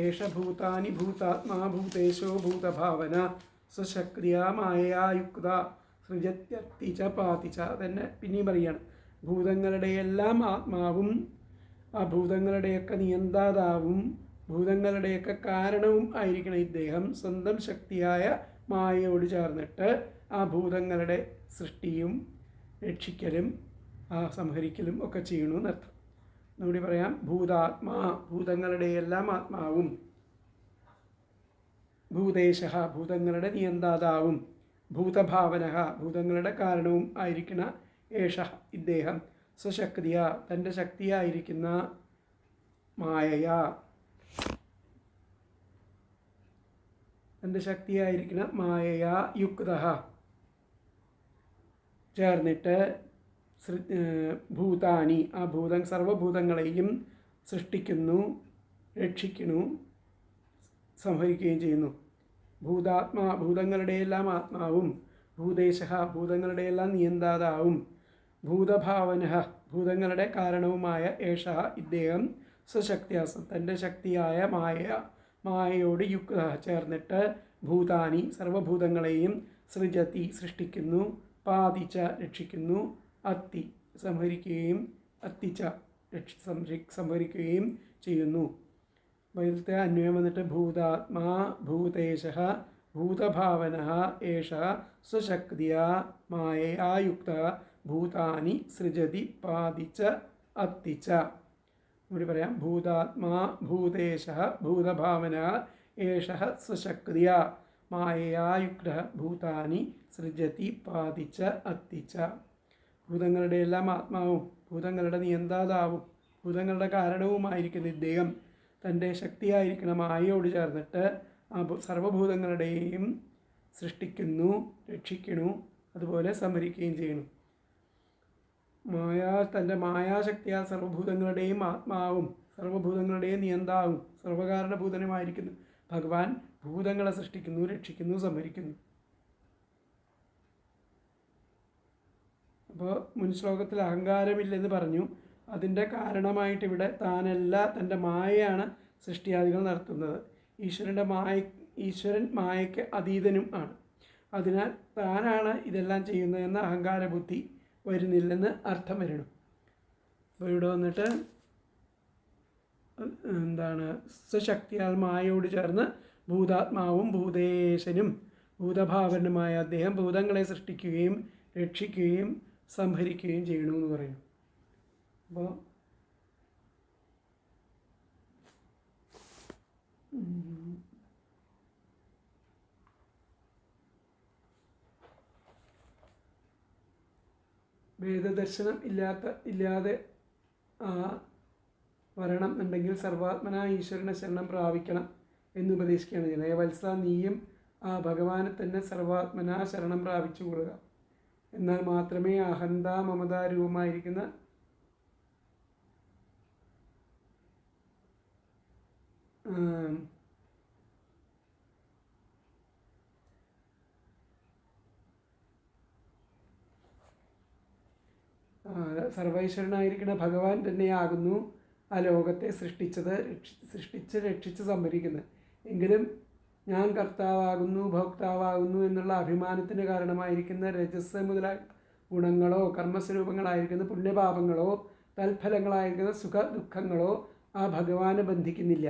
Speaker 1: ഏഷ ഭൂതാനി ഭൂതാത്മാ ഭൂതേശോ ഭൂതഭാവന സ്വശക്തിയാ മായയായുക്ത സൃജത്യത്തി ച പാതി ച. തന്നെ പിന്നെയും പറയുകയാണ്. ഭൂതങ്ങളുടെയെല്ലാം ആത്മാവും ആ ഭൂതങ്ങളുടെയൊക്കെ നിയന്താതാവും ഭൂതങ്ങളുടെയൊക്കെ കാരണവും ആയിരിക്കണം ഇദ്ദേഹം. സ്വന്തം ശക്തിയായ മായയോട് ചേർന്നിട്ട് ആ ഭൂതങ്ങളുടെ സൃഷ്ടിയും രക്ഷിക്കലും ആ സംഹരിക്കലും ഒക്കെ ചെയ്യണമെന്നർത്ഥം. ഒന്നുകൂടി പറയാം. ഭൂതാത്മാ, ഭൂതങ്ങളുടെ എല്ലാം ആത്മാവും ഭൂതേശ ഭൂതങ്ങളുടെ നിയന്താതാവും ഭൂതഭാവന ഭൂതങ്ങളുടെ കാരണവും ആയിരിക്കുന്ന ഏഷ ഇദ്ദേഹം സ്വശക്തിയ തൻ്റെ ശക്തിയായിരിക്കുന്ന മായയ തൻ്റെ ശക്തിയായിരിക്കുന്ന മായയ യുക്ത ചേർന്നിട്ട് ഭൂതാനി ആ സർവഭൂതങ്ങളെയും സൃഷ്ടിക്കുന്നു, രക്ഷിക്കുന്നു, സംഹരിക്കുകയും ചെയ്യുന്നു. ഭൂതങ്ങളുടെയെല്ലാം ആത്മാവും ഭൂതേശ ഭൂതങ്ങളുടെയെല്ലാം നിയന്താതാവും ഭൂതഭാവന ഭൂതങ്ങളുടെ കാരണവുമായ ഏഷ ഇദ്ദേഹം സ്വശക്തിയാസം തൻ്റെ ശക്തിയായ മായയോട് യുക്ത ചേർന്നിട്ട് ഭൂതാനി സർവഭൂതങ്ങളെയും സൃജതി സൃഷ്ടിക്കുന്നു, പാതിച്ച രക്ഷിക്കുന്നു, അത്തി സംഹരിക്കുകയും അത്തിച്ച സംഹരിക്കുകയും ചെയ്യുന്നു. ഇതിലത്തെ അന്വയം വന്നിട്ട് ഭൂതാത്മാ ഭൂതേശ ഭൂതഭാവന ഏഷ സ്വശക്തിയ മായയായുക്ത ഭൂതാനി സൃജതി പാതിച്ച അത്തിച്ച. കൂടി പറയാം. ഭൂതാത്മാ ഭൂതേശ ഭൂതഭാവന ഏഷ സ്വശക്തിയ മായയായുക്ത ഭൂതാനി സൃജതി പാതിച്ച അത്തിച്ച. ഭൂതങ്ങളുടെ എല്ലാം ആത്മാവും ഭൂതങ്ങളുടെ നിയന്താതാവും ഭൂതങ്ങളുടെ കാരണവുമായിരിക്കുന്ന ഇദ്ദേഹം തൻ്റെ ശക്തിയായിരിക്കുന്ന മായയോട് ചേർന്നിട്ട് ആ സർവഭൂതങ്ങളുടെയും സൃഷ്ടിക്കുന്നു, രക്ഷിക്കുന്നു, അതുപോലെ സംഹരിക്കുകയും ചെയ്യുന്നു. തൻ്റെ മായാശക്തിയാൽ സർവഭൂതങ്ങളുടെയും ആത്മാവും സർവഭൂതങ്ങളുടെയും നിയന്താവും സർവകാരണഭൂതനുമായിരിക്കുന്നു ഭഗവാൻ ഭൂതങ്ങളെ സൃഷ്ടിക്കുന്നു, രക്ഷിക്കുന്നു, സംഹരിക്കുന്നു. അപ്പോൾ മുൻ ശ്ലോകത്തിൽ അഹങ്കാരമില്ലെന്ന് പറഞ്ഞു. അതിൻ്റെ കാരണമായിട്ട് ഇവിടെ താനല്ല തൻ്റെ മായയാണ് സൃഷ്ടിയാദികൾ നടത്തുന്നത്. ഈശ്വരൻ മായയ്ക്ക് അതീതനും ആണ്. അതിനാൽ താനാണ് ഇതെല്ലാം ചെയ്യുന്നതെന്ന അഹങ്കാരബുദ്ധി വരുന്നില്ലെന്ന് അർത്ഥം വരണം. അപ്പോൾ ഇവിടെ വന്നിട്ട് സ്വശക്തിയാൽ മായയോട് ചേർന്ന് ഭൂതാത്മാവും ഭൂതേശനും ഭൂതഭാവനുമായ അദ്ദേഹം ഭൂതങ്ങളെ സൃഷ്ടിക്കുകയും രക്ഷിക്കുകയും സംഹരിക്കുകയും ചെയ്യണമെന്ന് പറയുന്നു. അപ്പോൾ വേദദർശനം ഇല്ലാതെ വരണം എന്നുണ്ടെങ്കിൽ സർവാത്മന ഈശ്വരനെ ശരണം പ്രാപിക്കണം എന്നുപദേശിക്കുകയാണ് ചെയ്യുന്നത്. വത്സ നീയും ആ ഭഗവാനെ തന്നെ സർവാത്മന ശരണം പ്രാപിച്ചു കൊള്ളുക. എന്നാൽ മാത്രമേ അഹന്ത മമതാരൂപമായിരിക്കുന്ന സർവൈശ്വരനായിരിക്കുന്ന ഭഗവാൻ തന്നെയാകുന്നു ആ ലോകത്തെ സൃഷ്ടിച്ച് രക്ഷിച്ച് സംഭരിക്കുന്നത്. എങ്കിലും ഞാൻ കർത്താവാകുന്നു, ഭോക്താവാകുന്നു എന്നുള്ള അഭിമാനത്തിന് കാരണമായിരിക്കുന്ന രജസ് മുതലായ ഗുണങ്ങളോ കർമ്മസ്വരൂപങ്ങളായിരിക്കുന്ന പുണ്യപാപങ്ങളോ തൽഫലങ്ങളായിരിക്കുന്ന സുഖ ദുഃഖങ്ങളോ ആ ഭഗവാനെ ബന്ധിക്കുന്നില്ല.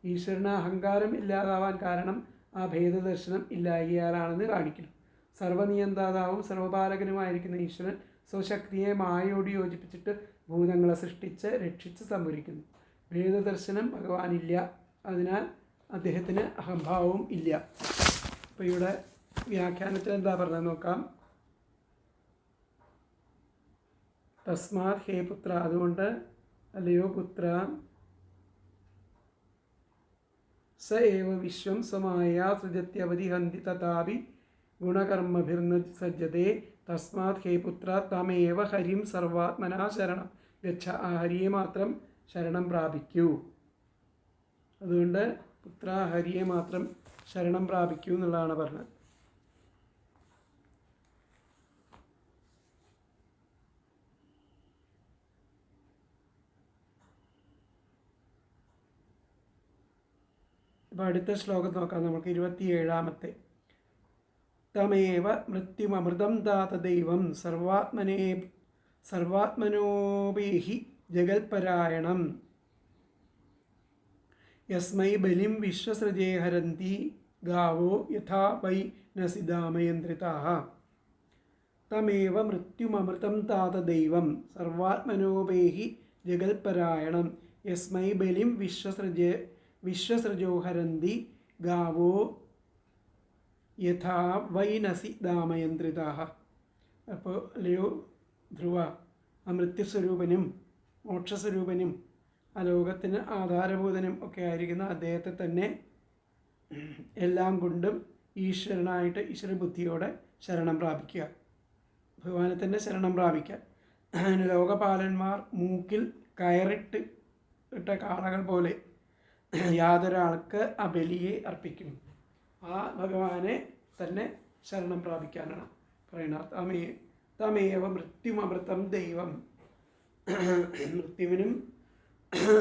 Speaker 1: ഈശ്വരന് അഹങ്കാരം ഇല്ലാതാവാൻ കാരണം ആ ഭേദദർശനം ഇല്ലായ്യാലാണെന്ന് കാണിക്കണം. സർവനിയന്താതാവും സർവപാലകനുമായിരിക്കുന്ന ഈശ്വരൻ സ്വശക്തിയെ മായയോട് യോജിപ്പിച്ചിട്ട് ഭൂതങ്ങളെ സൃഷ്ടിച്ച് രക്ഷിച്ച് സംഭരിക്കുന്നു. ഭേദദർശനം ഭഗവാനില്ല. അതിനാൽ അദ്ദേഹത്തിന് അഹംഭാവവും ഇല്ല. അപ്പോൾ ഇവിടെ വ്യാഖ്യാനത്തിൽ എന്താ പറഞ്ഞത് നോക്കാം. തസ്മാത് ഹേ പുത്ര, അതുകൊണ്ട് അല്ലയോ പുത്ര, സ ഏവ വിശ്വം സ്വമായ സൃജത്യവധി ഹന്തി തഥാപി ഗുണകർമ്മഭിർന സജ്ജതേ തസ്മാത് ഹേ പുത്ര തമേവ ഹരിം സർവാത്മനാ ശരണം ഗച്ഛ. ആ ഹരിയെ മാത്രം ശരണം പ്രാപിക്കൂ. അതുകൊണ്ട് പുത്ര ഹരിയെ മാത്രം ശരണം പ്രാപിക്കൂ എന്നുള്ളതാണ് പറഞ്ഞത്. അപ്പോൾ അടുത്ത ശ്ലോകം നോക്കാം നമുക്ക്. 27-ാമത്തെ. തമേവ മൃത്യുമമൃതം ദാത ദൈവം സർവാത്മനോപേഹി ജഗൽപരായണം യസ്മൈ ബലിം വിശ്വസൃജേ ഹരന്തി ഗാവോ യഥാ വൈ നസിദാമയന്ത്രിതാഃ. തമേവ മൃത്യുമമൃതം ദാത ദൈവം സർവാത്മനോപേഹി ജഗൽപരായണം യസ്മൈ ബലിം വിശ്വസൃജോ ഹരന്തി ഗാവോ യഥാ വൈനസി ദാമയന്ത്രിതാഹ. അപ്പോൾ അല്ലയോ ധ്രുവ, ആ മൃത്യുസ്വരൂപനും മോക്ഷസ്വരൂപനും ആ ലോകത്തിന് ആധാരഭൂതനും ഒക്കെ ആയിരിക്കുന്ന അദ്ദേഹത്തെ തന്നെ എല്ലാം കൊണ്ടും ഈശ്വരനായിട്ട് ഈശ്വരബുദ്ധിയോടെ ശരണം പ്രാപിക്കുക, ഭഗവാനെ തന്നെ ശരണം പ്രാപിക്കുക. ലോകപാലന്മാർ മൂക്കിൽ കയറിട്ട് ഇട്ട കാളകൾ പോലെ യാതൊരാൾക്ക് ആ ബലിയെ അർപ്പിക്കും. ആ ഭഗവാനെ തന്നെ ശരണം പ്രാപിക്കാനാണ് പറയുന്നത്. തമേവ മൃത്യുമമൃതം ദൈവം. മൃത്യുവിനും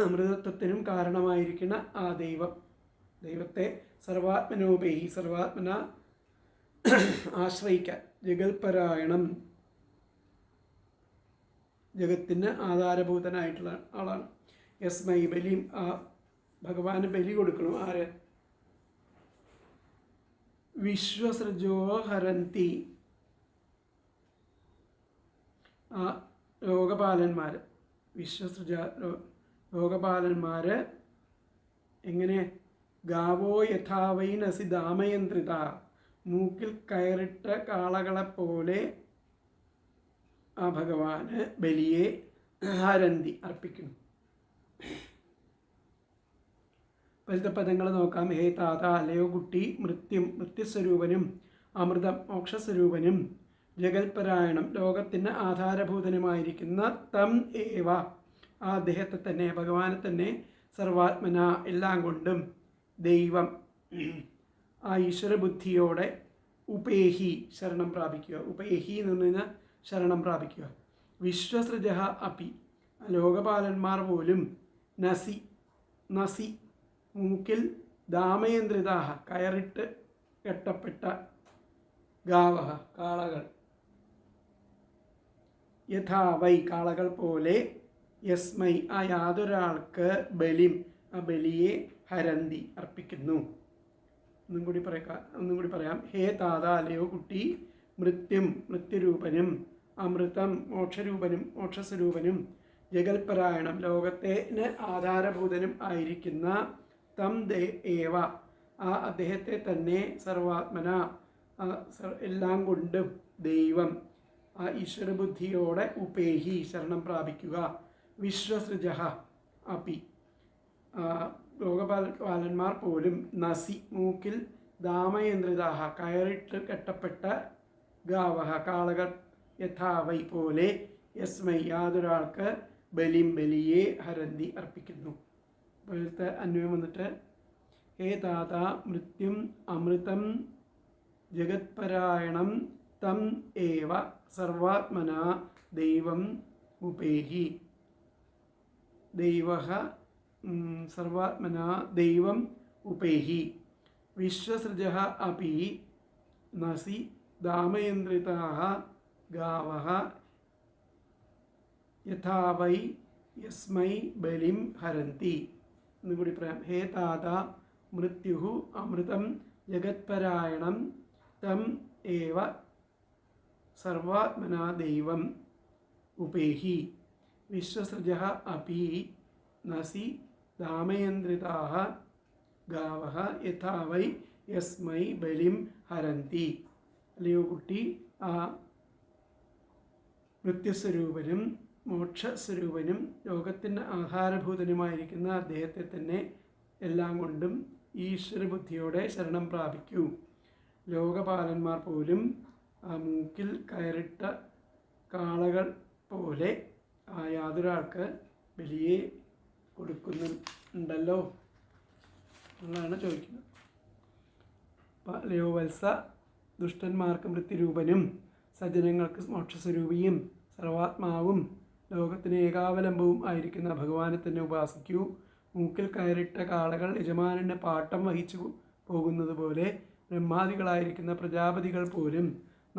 Speaker 1: അമൃതത്വത്തിനും കാരണമായിരിക്കുന്ന ആ ദൈവത്തെ സർവാത്മനോപേഹി, സർവാത്മന ആശ്രയിക്കാൻ. ജഗൽപരായണം, ജഗത്തിന് ആധാരഭൂതനായിട്ടുള്ള ആളാണ്. യസ്മൈ ബലിയും, ആ ഭഗവാന് ബലി കൊടുക്കണം. ആര്? വിശ്വസൃജോ ഹരന്തി, ആ ലോകപാലന്മാർ, വിശ്വസൃജ ലോകപാലന്മാർ എങ്ങനെ? ഗാവോ യഥാവൈനസി ദാമയന്ത്രിത, മൂക്കിൽ കയറിട്ട കാളകളെപ്പോലെ ആ ഭഗവാന് ബലിയെ ഹരന്തി അർപ്പിക്കുന്നു. ഇപ്പോഴത്തെ പദങ്ങൾ നോക്കാം. ഹേ താത, അല്ലയോ കുട്ടി, മൃത്യുസ്വരൂപനും അമൃതം മോക്ഷസ്വരൂപനും ജഗൽപരായണം ലോകത്തിന് ആധാരഭൂതനുമായിരിക്കുന്ന തം ഏവ, ആ അദ്ദേഹത്തെ തന്നെ, ഭഗവാനെ തന്നെ, സർവാത്മന എല്ലാം കൊണ്ടും, ദൈവം ആ ഈശ്വരബുദ്ധിയോടെ ഉപേഹി ശരണം പ്രാപിക്കുക. ഉപേഹി എന്ന് പറഞ്ഞാൽ ശരണം പ്രാപിക്കുക. വിശ്വസൃജ അപി, ലോകപാലന്മാർ പോലും നസി മൂക്കിൽ ദാമയന്ത്രിതാഹ കയറിട്ട് കെട്ടപ്പെട്ട ഗാവഹ കാളകൾ, യഥാവൈ കാളകൾ പോലെ, യസ്മൈ ആ യാതൊരാൾക്ക് ബലിം ആ ബലിയെ ഹരന്തി അർപ്പിക്കുന്നു. ഒന്നും കൂടി പറയാം. ഹേ താത, അല്ലയോ കുട്ടി, മൃത്യുരൂപനും അമൃതം മോക്ഷരൂപനും മോക്ഷസ്വരൂപനും ജഗൽപരായണം ലോകത്തിന് ആധാരഭൂതനും ആയിരിക്കുന്ന തം ഏവ, ആ അദ്ദേഹത്തെ തന്നെ, സർവാത്മന എല്ലാം കൊണ്ടും, ദൈവം ആ ഈശ്വരബുദ്ധിയോടെ ഉപേഹി ശരണം പ്രാപിക്കുക. വിശ്വസൃജ അപി, ലോകപാലന്മാർ പോലും നസി മൂക്കിൽ ദാമയന്ത്രിതാഹ കയറിട്ട് കെട്ടപ്പെട്ട ഗാവഹ കാളകൾ, യഥാവൈ പോലെ, യസ്മൈ യാതൊരാൾക്ക് ബലിയെ ഹരന്തി അർപ്പിക്കുന്നു. ഇപ്പോഴത്തെ അന്വയം വന്നിട്ട്, ഹേ താത, മൃത്യും അമൃതം ജഗത്പരായണം തം ഏവ സർവാത്മന ദൈവം ഉപേഹി. സർവാത്മന ദൈവം ഉപേഹി. വിശ്വസൃജ അപി നസി ദാമയന്ത്രിതാഃ ഗാവഃ യഥാവൈ യസ്മൈ ബലിം ഹരന്തി. എന്നുകൂടി പറയാം. ഹേ താത, മൃത്യു അമൃതം ജഗത്പരായണം തം ഏവ സർവാത്മന ദൈവം ഉപേഹി. വിശ്വസൃജ അപി നസി ദാമയന്ത്രിതാഃ ഗാവഃ യഥാവൈ യസ്മൈ ബലിം ഹരന്തി. അല്ലയോ കുട്ടി, ആ മൃത്യുസ്വരൂപനും മോക്ഷസ്വരൂപനും ലോകത്തിന് ആധാരഭൂതനുമായിരിക്കുന്ന അദ്ദേഹത്തെ തന്നെ എല്ലാം കൊണ്ടും ഈശ്വരബുദ്ധിയോടെ ശരണം പ്രാപിക്കൂ. ലോകപാലന്മാർ പോലും ആ മൂക്കിൽ കയറിട്ട കാളകൾ പോലെ ആ യാതൊരാൾക്ക് ബലിയെ കൊടുക്കുന്നുണ്ടല്ലോ എന്നാണ് ചോദിക്കുന്നത്. അല്ലയോ വത്സ, ദുഷ്ടന്മാർക്ക് മൃത്യുരൂപനും സജ്ജനങ്ങൾക്ക് മോക്ഷസ്വരൂപിയും സർവാത്മാവും ലോകത്തിന് ഏകാവലംബവും ആയിരിക്കുന്ന ഭഗവാനെ തന്നെ ഉപാസിക്കൂ. മൂക്കിൽ കയറിട്ട കാളകൾ യജമാനന് പാട്ടം വഹിച്ചു പോകുന്നത് പോലെ ബ്രഹ്മാദികളായിരിക്കുന്ന പ്രജാപതികൾ പോലും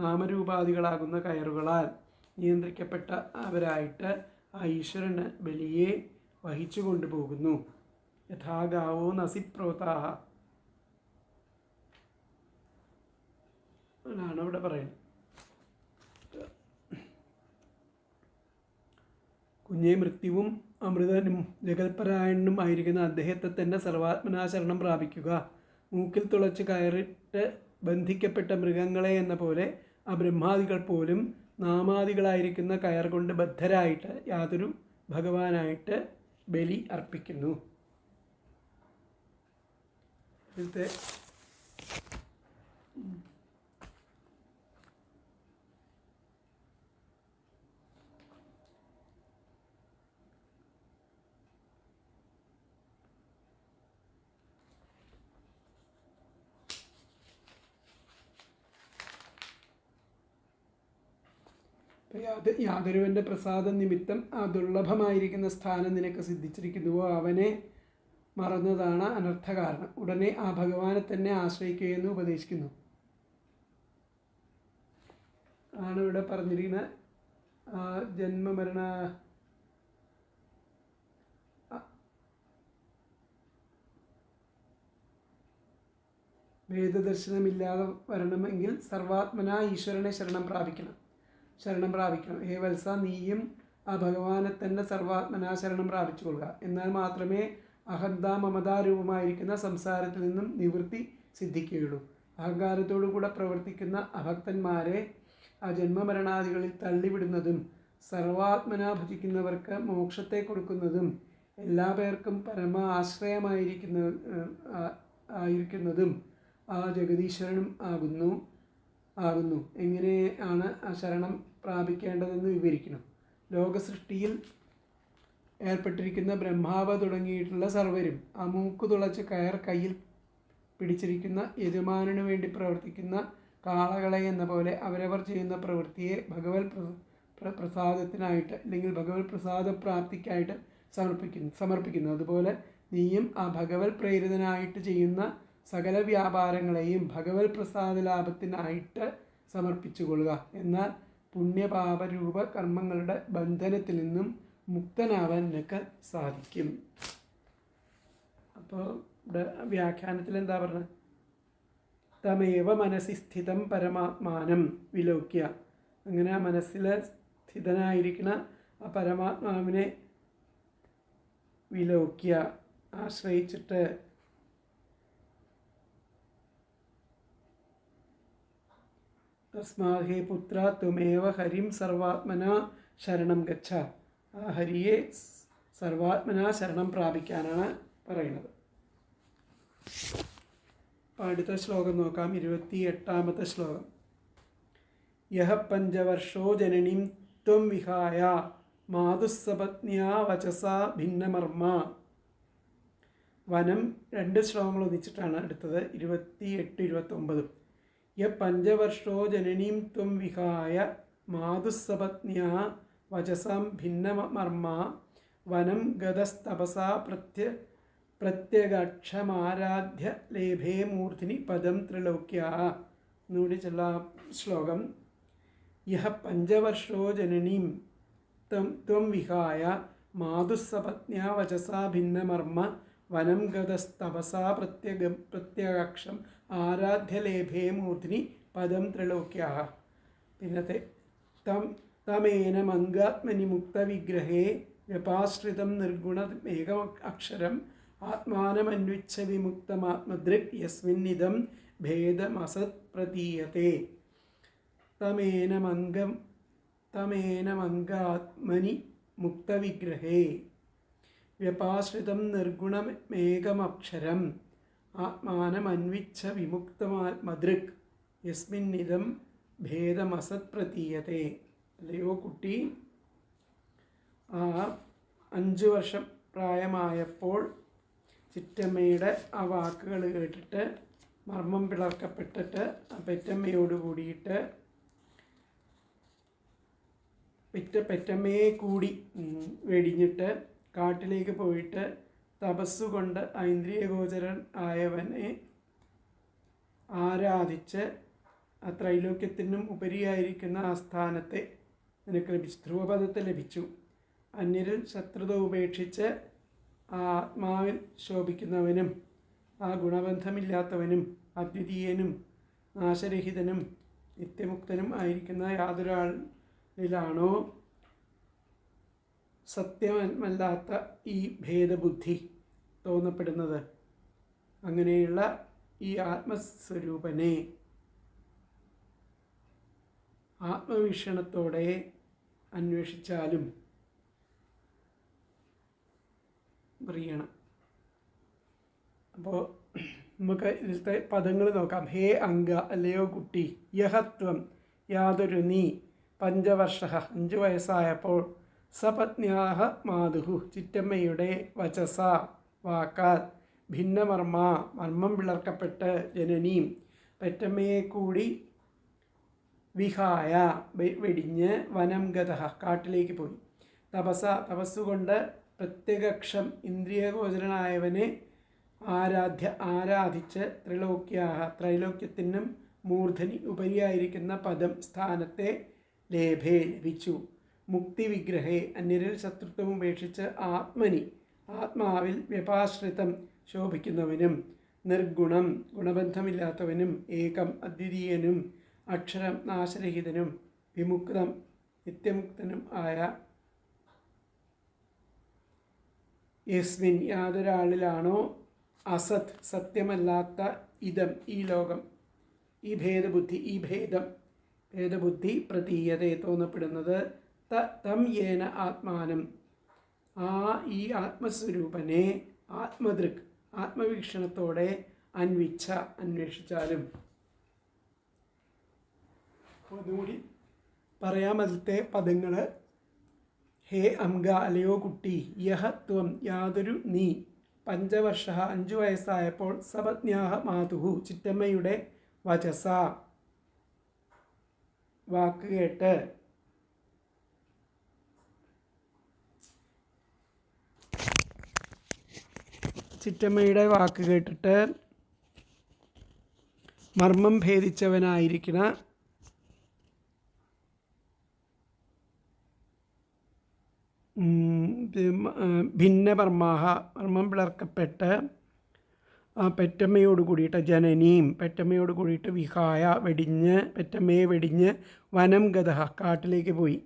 Speaker 1: നാമരൂപാദികളാകുന്ന കയറുകളാൽ നിയന്ത്രിക്കപ്പെട്ട അവരായിട്ട് ആ ഈശ്വരന് ബലിയെ വഹിച്ചു കൊണ്ടുപോകുന്നു. യഥാഗാവോ നസിപ്രോതാഹ എന്നാണ് ഇവിടെ പറയുന്നത്. കുഞ്ഞെ, മൃത്യുവും അമൃതനും ജഗൽപരായണനും ആയിരിക്കുന്ന അദ്ദേഹത്തെ തന്നെ സർവാത്മനാശരണം പ്രാപിക്കുക. മൂക്കിൽ തുളച്ച് കയറിട്ട് ബന്ധിക്കപ്പെട്ട മൃഗങ്ങളെ എന്ന പോലെ ആ ബ്രഹ്മാദികൾ പോലും നാമാദികളായിരിക്കുന്ന കയർ കൊണ്ട് ബദ്ധരായിട്ട് യാതൊരു ഭഗവാനായിട്ട് ബലി അർപ്പിക്കുന്നു. ഇതിലത്തെ യാതൊരുവൻ്റെ പ്രസാദം നിമിത്തം ആ ദുർലഭമായിരിക്കുന്ന സ്ഥാനം നിനക്ക് സിദ്ധിച്ചിരിക്കുന്നുവോ അവനെ മറന്നതാണ് അനർത്ഥ കാരണം. ഉടനെ ആ ഭഗവാനെ തന്നെ ആശ്രയിക്കുകയെന്ന് ഉപദേശിക്കുന്നു. ആണ് ഇവിടെ പറഞ്ഞിരിക്കുന്ന ജന്മമരണ വേദദർശനമില്ലാതെ വരണമെങ്കിൽ സർവാത്മന ഈശ്വരനെ ശരണം പ്രാപിക്കണം. ഹേ വത്സ, നീയും ആ ഭഗവാനെ തന്നെ സർവാത്മനാ ശരണം പ്രാപിച്ചുകൊള്ളുക. എന്നാൽ മാത്രമേ അഹന്ത മമതാരൂപമായിരിക്കുന്ന സംസാരത്തിൽ നിന്നും നിവൃത്തി സിദ്ധിക്കുകയുള്ളൂ. അഹങ്കാരത്തോടു കൂടെ പ്രവർത്തിക്കുന്ന അഭക്തന്മാരെ ആ ജന്മമരണാദികളിൽ തള്ളിവിടുന്നതും സർവാത്മനാ ഭജിക്കുന്നവർക്ക് മോക്ഷത്തെ കൊടുക്കുന്നതും എല്ലാ പേർക്കും പരമ ആയിരിക്കുന്നതും ആ ജഗദീശ്വരനും ആകുന്നു. എങ്ങനെയാണ് ആ ശരണം പ്രാപിക്കേണ്ടതെന്ന് വിവരിക്കണം. ലോകസൃഷ്ടിയിൽ ഏർപ്പെട്ടിരിക്കുന്ന ബ്രഹ്മാവ് തുടങ്ങിയിട്ടുള്ള സർവരും ആ മൂക്ക് തുളച്ച് കയർ കയ്യിൽ പിടിച്ചിരിക്കുന്ന യജമാനു വേണ്ടി പ്രവർത്തിക്കുന്ന കാളകളെ എന്ന പോലെ അവരവർ ചെയ്യുന്ന പ്രവൃത്തിയെ ഭഗവത് പ്രസാദത്തിനായിട്ട് അല്ലെങ്കിൽ ഭഗവത് പ്രസാദ പ്രാപ്തിക്കായിട്ട് സമർപ്പിക്കുന്നു. അതുപോലെ നീയും ആ ഭഗവത് പ്രേരിതനായിട്ട് ചെയ്യുന്ന സകല വ്യാപാരങ്ങളെയും ഭഗവത് പ്രസാദ ലാഭത്തിനായിട്ട് സമർപ്പിച്ചുകൊള്ളുക. എന്നാൽ പുണ്യപാപരൂപ കർമ്മങ്ങളുടെ ബന്ധനത്തിൽ നിന്നും മുക്തനാവാൻ നിനക്ക് സാധിക്കും. അപ്പോൾ ഇവിടെ വ്യാഖ്യാനത്തിൽ എന്താ പറഞ്ഞത്? തമേവ മനസ്സി സ്ഥിതം പരമാത്മാനം വിലോക്യ. അങ്ങനെ ആ മനസ്സിൽ സ്ഥിതനായിരിക്കുന്ന ആ പരമാത്മാവിനെ വിലോക്യ ആശ്രയിച്ചിട്ട് തസ്മാത് ഹേ പുത്ര ത്വമേവ ഹരിം സർവാത്മന ശരണം ഗച്ഛ. ആ ഹരിയെ സർവാത്മന ശരണം പ്രാപിക്കാനാണ് പറയുന്നത്. അടുത്ത ശ്ലോകം നോക്കാം. 28ാമത്തെ ശ്ലോകം. യഹ പഞ്ചവർഷോ ജനനീം ത്വം വിഹായ മാതുസ്സപത്ന്യാ വചസാ ഭിന്നമർമ്മ. വനം 2 ശ്ലോകങ്ങൾ ഒന്നിച്ചിട്ടാണ് അടുത്തത്. 28, 29. യ പഞ്ചവർഷോ ജനനീം ത്വം വിഹായ മാതുസ്സപത്ന്യാ വചസാം ഭിന്നമർമ്മ വനം ഗതസ്തപസാ പ്രത്യഗക്ഷമാരാധ്യ ലേഭേ മൂർധിനി പദം ത്രിലോക്യ. എന്നുകൂടി ചെല്ല ശ്ലോകം. യഹ പഞ്ചവർഷോ ജനനീം ത്വം വിഹായ മാതുസ്സപത്ന്യാ വചസാ ഭിന്നമർമ്മ വനം ഗതസ്തപസാ പ്രത്യഗക്ഷം ആരാധ്യലേഭേ മൂർധിനി പദം ത്രിലോക്യ. പിന്നത്തെ തമേന മംഗാത്മനി മുക്തവിഗ്രഹേ വ്യപാശ്രിതം നിർഗുണമേകം അക്ഷരം ആത്മാനമന്വിച്ഛ വിമുക്തമാത്മദൃക് യസ്മിന്നിദം ഭേദമസത് പ്രതീയത്തെ. തമേന മംഗാത്മനി മുക്തവിഗ്രഹേ വ്യപാശ്രിതം നിർഗുണമേകമക്ഷരം ആത്മാനമന്വിച്ഛ വിമുക്തമാത്മദൃക് യസ്മിന്നിദം ഭേദമസത് പ്രതീയത്തെ. അല്ലയോ കുട്ടി, 5 വർഷം പ്രായമായപ്പോൾ ചിറ്റമ്മയുടെ ആ വാക്കുകൾ കേട്ടിട്ട് മർമ്മം പിളർക്കപ്പെട്ടിട്ട് ആ പെറ്റമ്മയോട് കൂടിയിട്ട് പെറ്റമ്മയെ കൂടി വെടിഞ്ഞിട്ട് കാട്ടിലേക്ക് പോയിട്ട് തപസ്സുകൊണ്ട് ഐന്ദ്രിയഗോചരൻ ആയവനെ ആരാധിച്ച് ആ ത്രൈലോക്യത്തിനും ഉപരിയായിരിക്കുന്ന ആ സ്ഥാനത്തെ നിനക്ക് ലഭിച്ചു, ധ്രുവപദത്തെ ലഭിച്ചു. അന്യരിൽ ശത്രുത ഉപേക്ഷിച്ച് ആ ആത്മാവിൽ ശോഭിക്കുന്നവനും ആ ഗുണബന്ധമില്ലാത്തവനും അദ്വിതീയനും നാശരഹിതനും നിത്യമുക്തനും ആയിരിക്കുന്ന യാതൊരാളിലാണോ സത്യമല്ലാത്ത ഈ ഭേദബുദ്ധി തോന്നപ്പെടുന്നത്, അങ്ങനെയുള്ള ഈ ആത്മസ്വരൂപനെ ആത്മവീക്ഷണത്തോടെ അന്വേഷിച്ചാലും പറയണം. അപ്പോൾ നമുക്ക് ഇതിലത്തെ പദങ്ങൾ നോക്കാം. ഹേ അംഗ, അല്ലയോ കുട്ടി. യഹത്വം, യാതൊരു നീ. പഞ്ചവർഷ, 5 വയസ്സായപ്പോൾ. സപത്ന്യാഹ മാതുഹു, ചിറ്റമ്മയുടെ. വചസ, വാക്കാൽ. ഭിന്നമർമ്മ, മർമ്മം പിളർക്കപ്പെട്ട്. ജനനീം, പെറ്റമ്മയെ കൂടി. വിഹായ, വെടിഞ്ഞ്. വനം ഗതഃ, കാട്ടിലേക്ക് പോയി. തപസ, തപസ്സുകൊണ്ട്. പ്രത്യഗക്ഷം, ഇന്ദ്രിയഗോചരനായവനെ ആരാധിച്ച്. ത്രിലോക്യാഹ, ത്രൈലോക്യത്തിനും മൂർധനി, ഉപരിയായിരിക്കുന്ന പദം, സ്ഥാനത്തെ. ലേഭേ, ലഭിച്ചു. മുക്തിവിഗ്രഹേ, അന്യരിൽ ശത്രുത്വം ഉപേക്ഷിച്ച്. ആത്മനി, ആത്മാവിൽ. വ്യപാശ്രിതം, ശോഭിക്കുന്നവനും. നിർഗുണം, ഗുണബന്ധമില്ലാത്തവനും. ഏകം, അദ്വിതീയനും. അക്ഷരം, നാശരഹിതനും. വിമുക്തം, നിത്യമുക്തനും ആയ. യസ്മിൻ, യാതൊരാളിലാണോ. അസത്, സത്യമല്ലാത്ത. ഇതം, ഈ ലോകം. ഈ ഭേദബുദ്ധി, ഈ ഭേദബുദ്ധി. പ്രതീയതേ, തോന്നപ്പെടുന്നത്. തം യേന ആത്മാനം, ഈ ആത്മസ്വരൂപനെ. ആത്മദൃക്, ആത്മവീക്ഷണത്തോടെ. അന്വിച്ഛ, അന്വേഷിച്ചാലും. ഒന്നുകൂടി പറയാം അതിലത്തെ പദങ്ങൾ. ഹേ അംഗ, അലയോ കുട്ടി. യഹ ത്വം, യാതൊരു നീ. പഞ്ചവർഷ, 5 വയസ്സായപ്പോൾ. സപത്ന്യാഹ മാതുഹു, ചിറ്റമ്മയുടെ. വചസ, വാക്കുകേട്ട്. ചിറ്റമ്മയുടെ വാക്ക് കേട്ടിട്ട് മർമ്മം ഭേദിച്ചവനായിരിക്കുന്ന ഭിന്നമർമാഹ, മർമ്മം പിളർക്കപ്പെട്ട്. പെറ്റമ്മയോട് കൂടിയിട്ട്. ജനനീം, പെറ്റമ്മയോട് കൂടിയിട്ട്. വിഹായ, വെടിഞ്ഞ്, പെറ്റമ്മയെ വെടിഞ്ഞ്. വനം ഗതഃ, കാട്ടിലേക്ക് പോയി.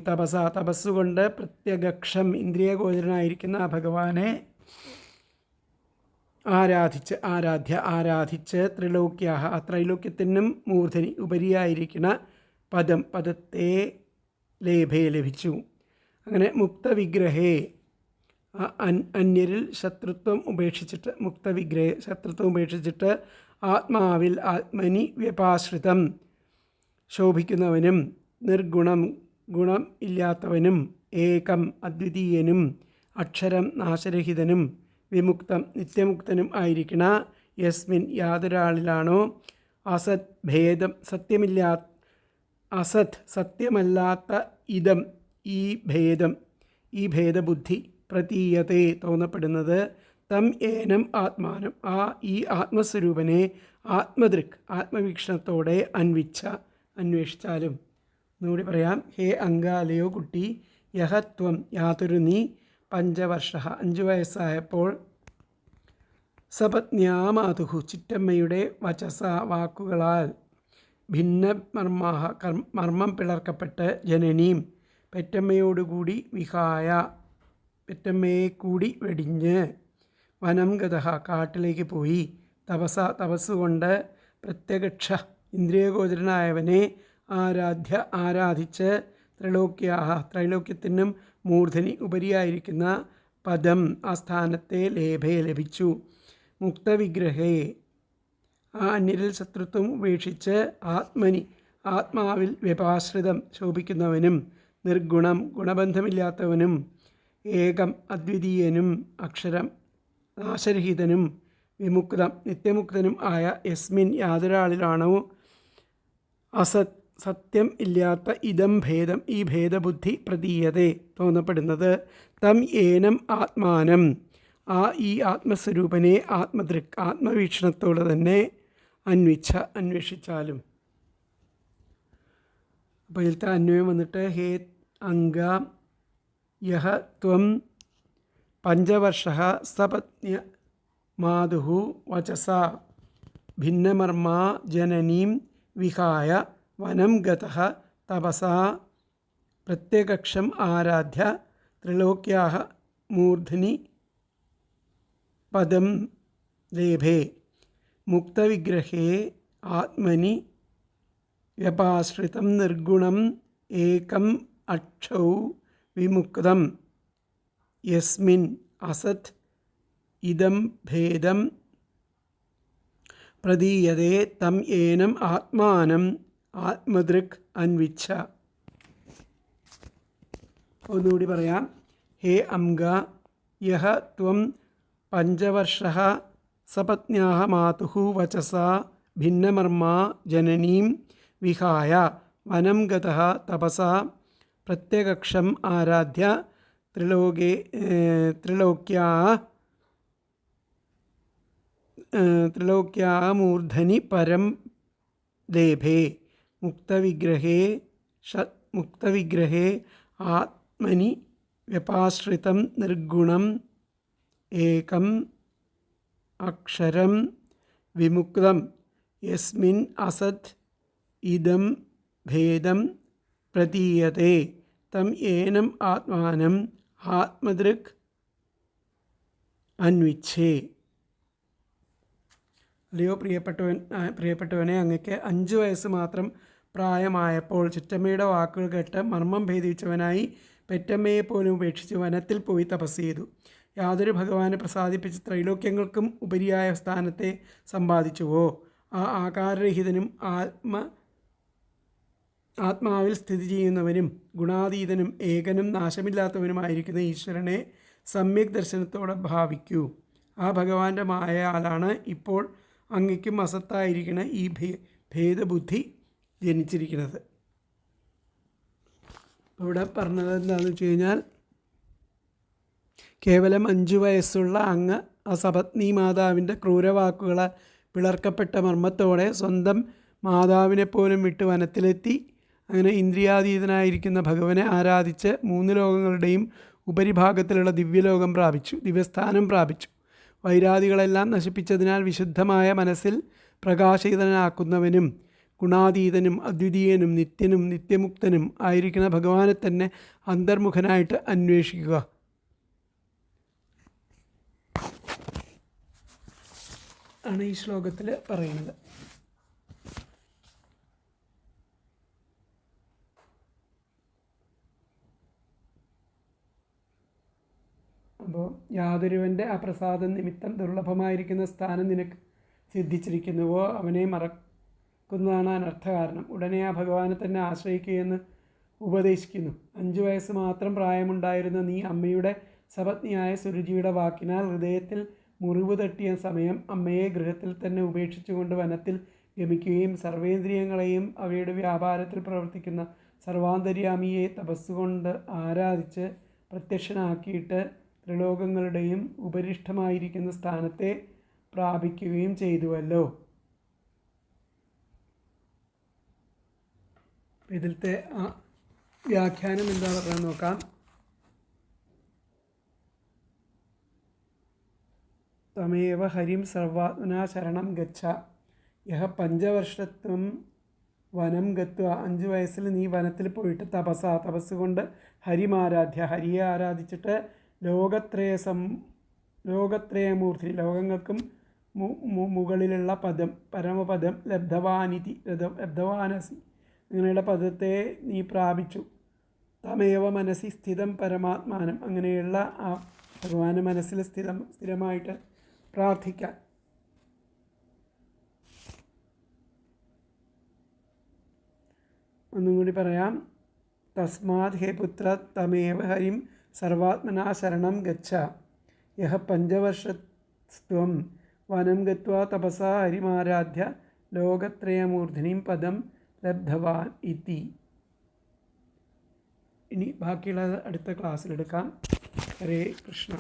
Speaker 1: തപസ, തപസ്സുകൊണ്ട്. പ്രത്യഗക്ഷം, ഇന്ദ്രിയഗോചരനായിരിക്കുന്ന ആ ഭഗവാനെ ആരാധിച്ച്. ത്രിലോക്യാഹ, ത്രൈലോക്യത്തിനും മൂർധനി, ഉപരിയായിരിക്കുന്ന പദം, പദത്തെ. ലേഭേ, ലഭിച്ചു. അങ്ങനെ മുക്തവിഗ്രഹേ, അന്യരിൽ ശത്രുത്വം ഉപേക്ഷിച്ചിട്ട്. മുക്തവിഗ്രഹേ, ശത്രുത്വം ഉപേക്ഷിച്ചിട്ട്. ആത്മാവിൽ, ആത്മനി. വ്യപാശ്രിതം, ശോഭിക്കുന്നവനും. നിർഗുണം, ഗുണം ഇല്ലാത്തവനും. ഏകം, അദ്വിതീയനും. അക്ഷരം, നാശരഹിതനും. വിമുക്തം, നിത്യമുക്തനും ആയിരിക്കണ. യസ്മിൻ, യാതൊരാളിലാണോ. അസത്, ഭേദം, സത്യമല്ലാത്ത. ഇതം, ഈ ഭേദബുദ്ധി. പ്രതീയതേ, തോന്നപ്പെടുന്നത്. തം ഏനം ആത്മാനം, ഈ ആത്മസ്വരൂപനെ. ആത്മദൃക്, ആത്മവീക്ഷണത്തോടെ. അന്വേഷിച്ചാലും. ഒന്നുകൂടി പറയാം. ഹേ അംഗ, അലയോ കുട്ടി. യഹത്വം, യാതൊരു നീ. പഞ്ചവർഷ, 5 വയസ്സായപ്പോൾ. സപത്ന്യാ മാതുഹു, ചിറ്റമ്മയുടെ. വചസ, വാക്കുകളാൽ. ഭിന്നമർമാഹ, മർമ്മം പിളർക്കപ്പെട്ട്. ജനനീം, പെറ്റമ്മയോടുകൂടി. വിഹായ, പെറ്റമ്മയെ കൂടി. വെടിഞ്ഞ്. വനം ഗതഃ, കാട്ടിലേക്ക് പോയി. തപസ, തപസ്സുകൊണ്ട്. പ്രത്യഗക്ഷ, ഇന്ദ്രിയഗോചരനായവനെ. ആരാധിച്ച്. ത്രിലോക്യാഹ, ത്രൈലോക്യത്തിനും മൂർധനി, ഉപരിയായിരിക്കുന്ന പദം, ആ സ്ഥാനത്തെ. ലേഭേ, ലഭിച്ചു. മുക്തവിഗ്രഹേ, അന്യരിൽ ശത്രുത്വം ഉപേക്ഷിച്ച്. ആത്മനി, ആത്മാവിൽ. വ്യപാശ്രിതം, ശോഭിക്കുന്നവനും. നിർഗുണം, ഗുണബന്ധമില്ലാത്തവനും. ഏകം, അദ്വിതീയനും. അക്ഷരം, നാശരഹിതനും. വിമുക്തം, നിത്യമുക്തനും ആയ. യസ്മിൻ, യാതൊരാളിലാണോ. അസത്, സത്യം ഇല്ലാത്ത. ഇതം, ഭേദം, ഈ ഭേദബുദ്ധി. പ്രതീയതേ, തോന്നപ്പെടുന്നത്. തം ഏനം ആത്മാനം, ഈ ആത്മസ്വരൂപനെ. ആത്മദൃക്, ആത്മവീക്ഷണത്തോടെ തന്നെ. അന്വേഷിച്ചാലും. അപ്പോൾ ഇതിലത്തെ അന്വയം വന്നിട്ട്. ഹേ അംഗ, യഹ ത്വം. പഞ്ചവർഷ, സപത്ന്യ മാതുഹു. വചസ, ഭിന്നമർമ്മ. ജനനീം, വിഹായ. വനം ഗതഃ. തപസാ, പ്രത്യഗക്ഷം ആരാധ്യ. ത്രിലോക്യാഹ, മൂർധനി. പദം, ലേഭേ. മുക്തവിഗ്രഹേ, ആത്മനി. വ്യപാശ്രിതം നിർഗുണം ഏകം അക്ഷൗ വിമുക്തം യസ്മിൻ അസത് ഇദം ഭേദം പ്രതീയതേ തം ഏനം ആത്മാനം ആത്മദൃക് അന്വിച്ഛ. ഒന്നുകൂടി പറയാം. ഹേ അംഗ, യഹ ത്വം പഞ്ചവർഷഃ സപത്ന്യാഃ മാതുഃ വചസാ ഭിന്നമർമാ ജനനീം വിഹായ വനം ഗതഃ തപസാ പ്രത്യഗക്ഷം ആരാധ്യ ത്രിലോക്യാ മൂർധനി പരം ലേഭേ മുക്തവിഗ്രഹേ ആത്മനി വ്യപാശ്രിതം നിർഗുണം ഏകം അക്ഷരം വിമുക്തം യസ്മിൻ അസത് ഇദം ഭേദം പ്രതീയതേ തം ഏനം ആത്മാനം ആത്മദൃക് അന്വിച്ഛേ. അല്ലയോ പ്രിയപ്പെട്ടവനെ, അങ്ങക്ക് 5 വയസ്സ് മാത്രം പ്രായമായപ്പോൾ ചിറ്റമ്മയുടെ വാക്കുകൾ കേട്ട് മർമ്മം ഭേദിച്ചവനായി പെറ്റമ്മയെപ്പോലും ഉപേക്ഷിച്ച് വനത്തിൽ പോയി തപസ് ചെയ്തു. യാതൊരു ഭഗവാനെ പ്രസാദിപ്പിച്ച് ത്രൈലോക്യങ്ങൾക്കും ഉപരിയായ സ്ഥാനത്തെ സമ്പാദിച്ചുവോ ആ ആകാരരഹിതനും ആത്മാവിൽ സ്ഥിതി ചെയ്യുന്നവനും ഗുണാതീതനും ഏകനും നാശമില്ലാത്തവനുമായിരിക്കുന്ന ഈശ്വരനെ സമ്യക് ദർശനത്തോടെ ഭാവിക്കൂ. ആ ഭഗവാന്റെ മായയാലാണ് ഇപ്പോൾ അങ്ങയ്ക്കും അസത്തായിരിക്കുന്ന ഈ ഭേദബുദ്ധി ജനിച്ചിരിക്കുന്നത്. ഇവിടെ പറഞ്ഞത് എന്താണെന്ന് വെച്ച് കഴിഞ്ഞാൽ, കേവലം 5 വയസ്സുള്ള അങ്ങ് ആ സപത്നി മാതാവിൻ്റെ ക്രൂരവാക്കുകളാൽ പിളർക്കപ്പെട്ട മർമ്മത്തോടെ സ്വന്തം മാതാവിനെ പോലും വിട്ട് വനത്തിലെത്തി. അങ്ങനെ ഇന്ദ്രിയാതീതനായിരിക്കുന്ന ഭഗവനെ ആരാധിച്ച് 3 ലോകങ്ങളുടെയും ഉപരിഭാഗത്തിലുള്ള ദിവ്യസ്ഥാനം പ്രാപിച്ചു. വൈരാദികളെല്ലാം നശിപ്പിച്ചതിനാൽ വിശുദ്ധമായ മനസ്സിൽ പ്രകാശിതനാക്കുന്നവനും ഗുണാതീതനും അദ്വിതീയനും നിത്യനും നിത്യമുക്തനും ആയിരിക്കുന്ന ഭഗവാനെ തന്നെ അന്തർമുഖനായിട്ട് അന്വേഷിക്കുക. ആണ് ഈ ശ്ലോകത്തിൽ പറയുന്നത്. അപ്പോൾ യാതൊരുവൻ്റെ ആ പ്രസാദം നിമിത്തം ദുർലഭമായിരിക്കുന്ന സ്ഥാനം നിനക്ക് സിദ്ധിച്ചിരിക്കുന്നുവോ അവനെ മറക്കുന്നതാണ് അനർത്ഥകാരണം. ഉടനെ ആ ഭഗവാനെ തന്നെ ആശ്രയിക്കുകയെന്ന് ഉപദേശിക്കുന്നു. 5 വയസ്സ് മാത്രം പ്രായമുണ്ടായിരുന്ന നീ അമ്മയുടെ സപത്നിയായ സുരുചിയുടെ വാക്കിനാൽ ഹൃദയത്തിൽ മുറിവ് തട്ടിയ സമയം അമ്മയെ ഗൃഹത്തിൽ തന്നെ ഉപേക്ഷിച്ചുകൊണ്ട് വനത്തിൽ ഗമിക്കുകയും സർവേന്ദ്രിയങ്ങളെയും അവയുടെ വ്യാപാരത്തിൽ പ്രവർത്തിക്കുന്ന സർവാന്തര്യാമിയെ തപസ്സുകൊണ്ട് ആരാധിച്ച് പ്രത്യക്ഷനാക്കിയിട്ട് ത്രിലോകങ്ങളുടെയും ഉപരിഷ്ഠമായിരിക്കുന്ന സ്ഥാനത്തെ പ്രാപിക്കുകയും ചെയ്തുവല്ലോ. ഇതിലത്തെ വ്യാഖ്യാനം എന്താ പറയാൻ നോക്കാം. തമേവ ഹരിം സർവാത്മനാ ശരണം ഗച്ഛ യഹ 5 വർഷത്വം വനം ഗത്വ. 5 വയസ്സിൽ നീ വനത്തിൽ പോയിട്ട് തപസ് കൊണ്ട് ഹരിമാരാധ്യ, ഹരിയെ ആരാധിച്ചിട്ട് ലോകത്രയമൂർത്തി, ലോകങ്ങൾക്കും മുകളിലുള്ള പദം, പരമപദം ലബ്ധവാനസി, അങ്ങനെയുള്ള പദത്തെ നീ പ്രാപിച്ചു. തമേവ മനസ്സി സ്ഥിതം പരമാത്മാനം, അങ്ങനെയുള്ള ആ ഭഗവാന്റെ മനസ്സിൽ സ്ഥിരമായിട്ട് പ്രാർത്ഥിക്കാൻ. ഒന്നും കൂടി പറയാം. തസ്മാത് ഹേ പുത്ര തമേവ ഹരിം സർവാത്മനാ ശരണം ഗച്ഛ യഹ 5 വർഷത്വം വനം ഗത്വാ തപസാ ഹരിമാരാധ്യ ലോകത്രയമൂർധിനിം പദം ലബ്ധവാൻ ഇതി. ഇനി ബാക്കിയുള്ള അടുത്ത ക്ലാസ്സിലെടുക്കാം. ഹരേ കൃഷ്ണ.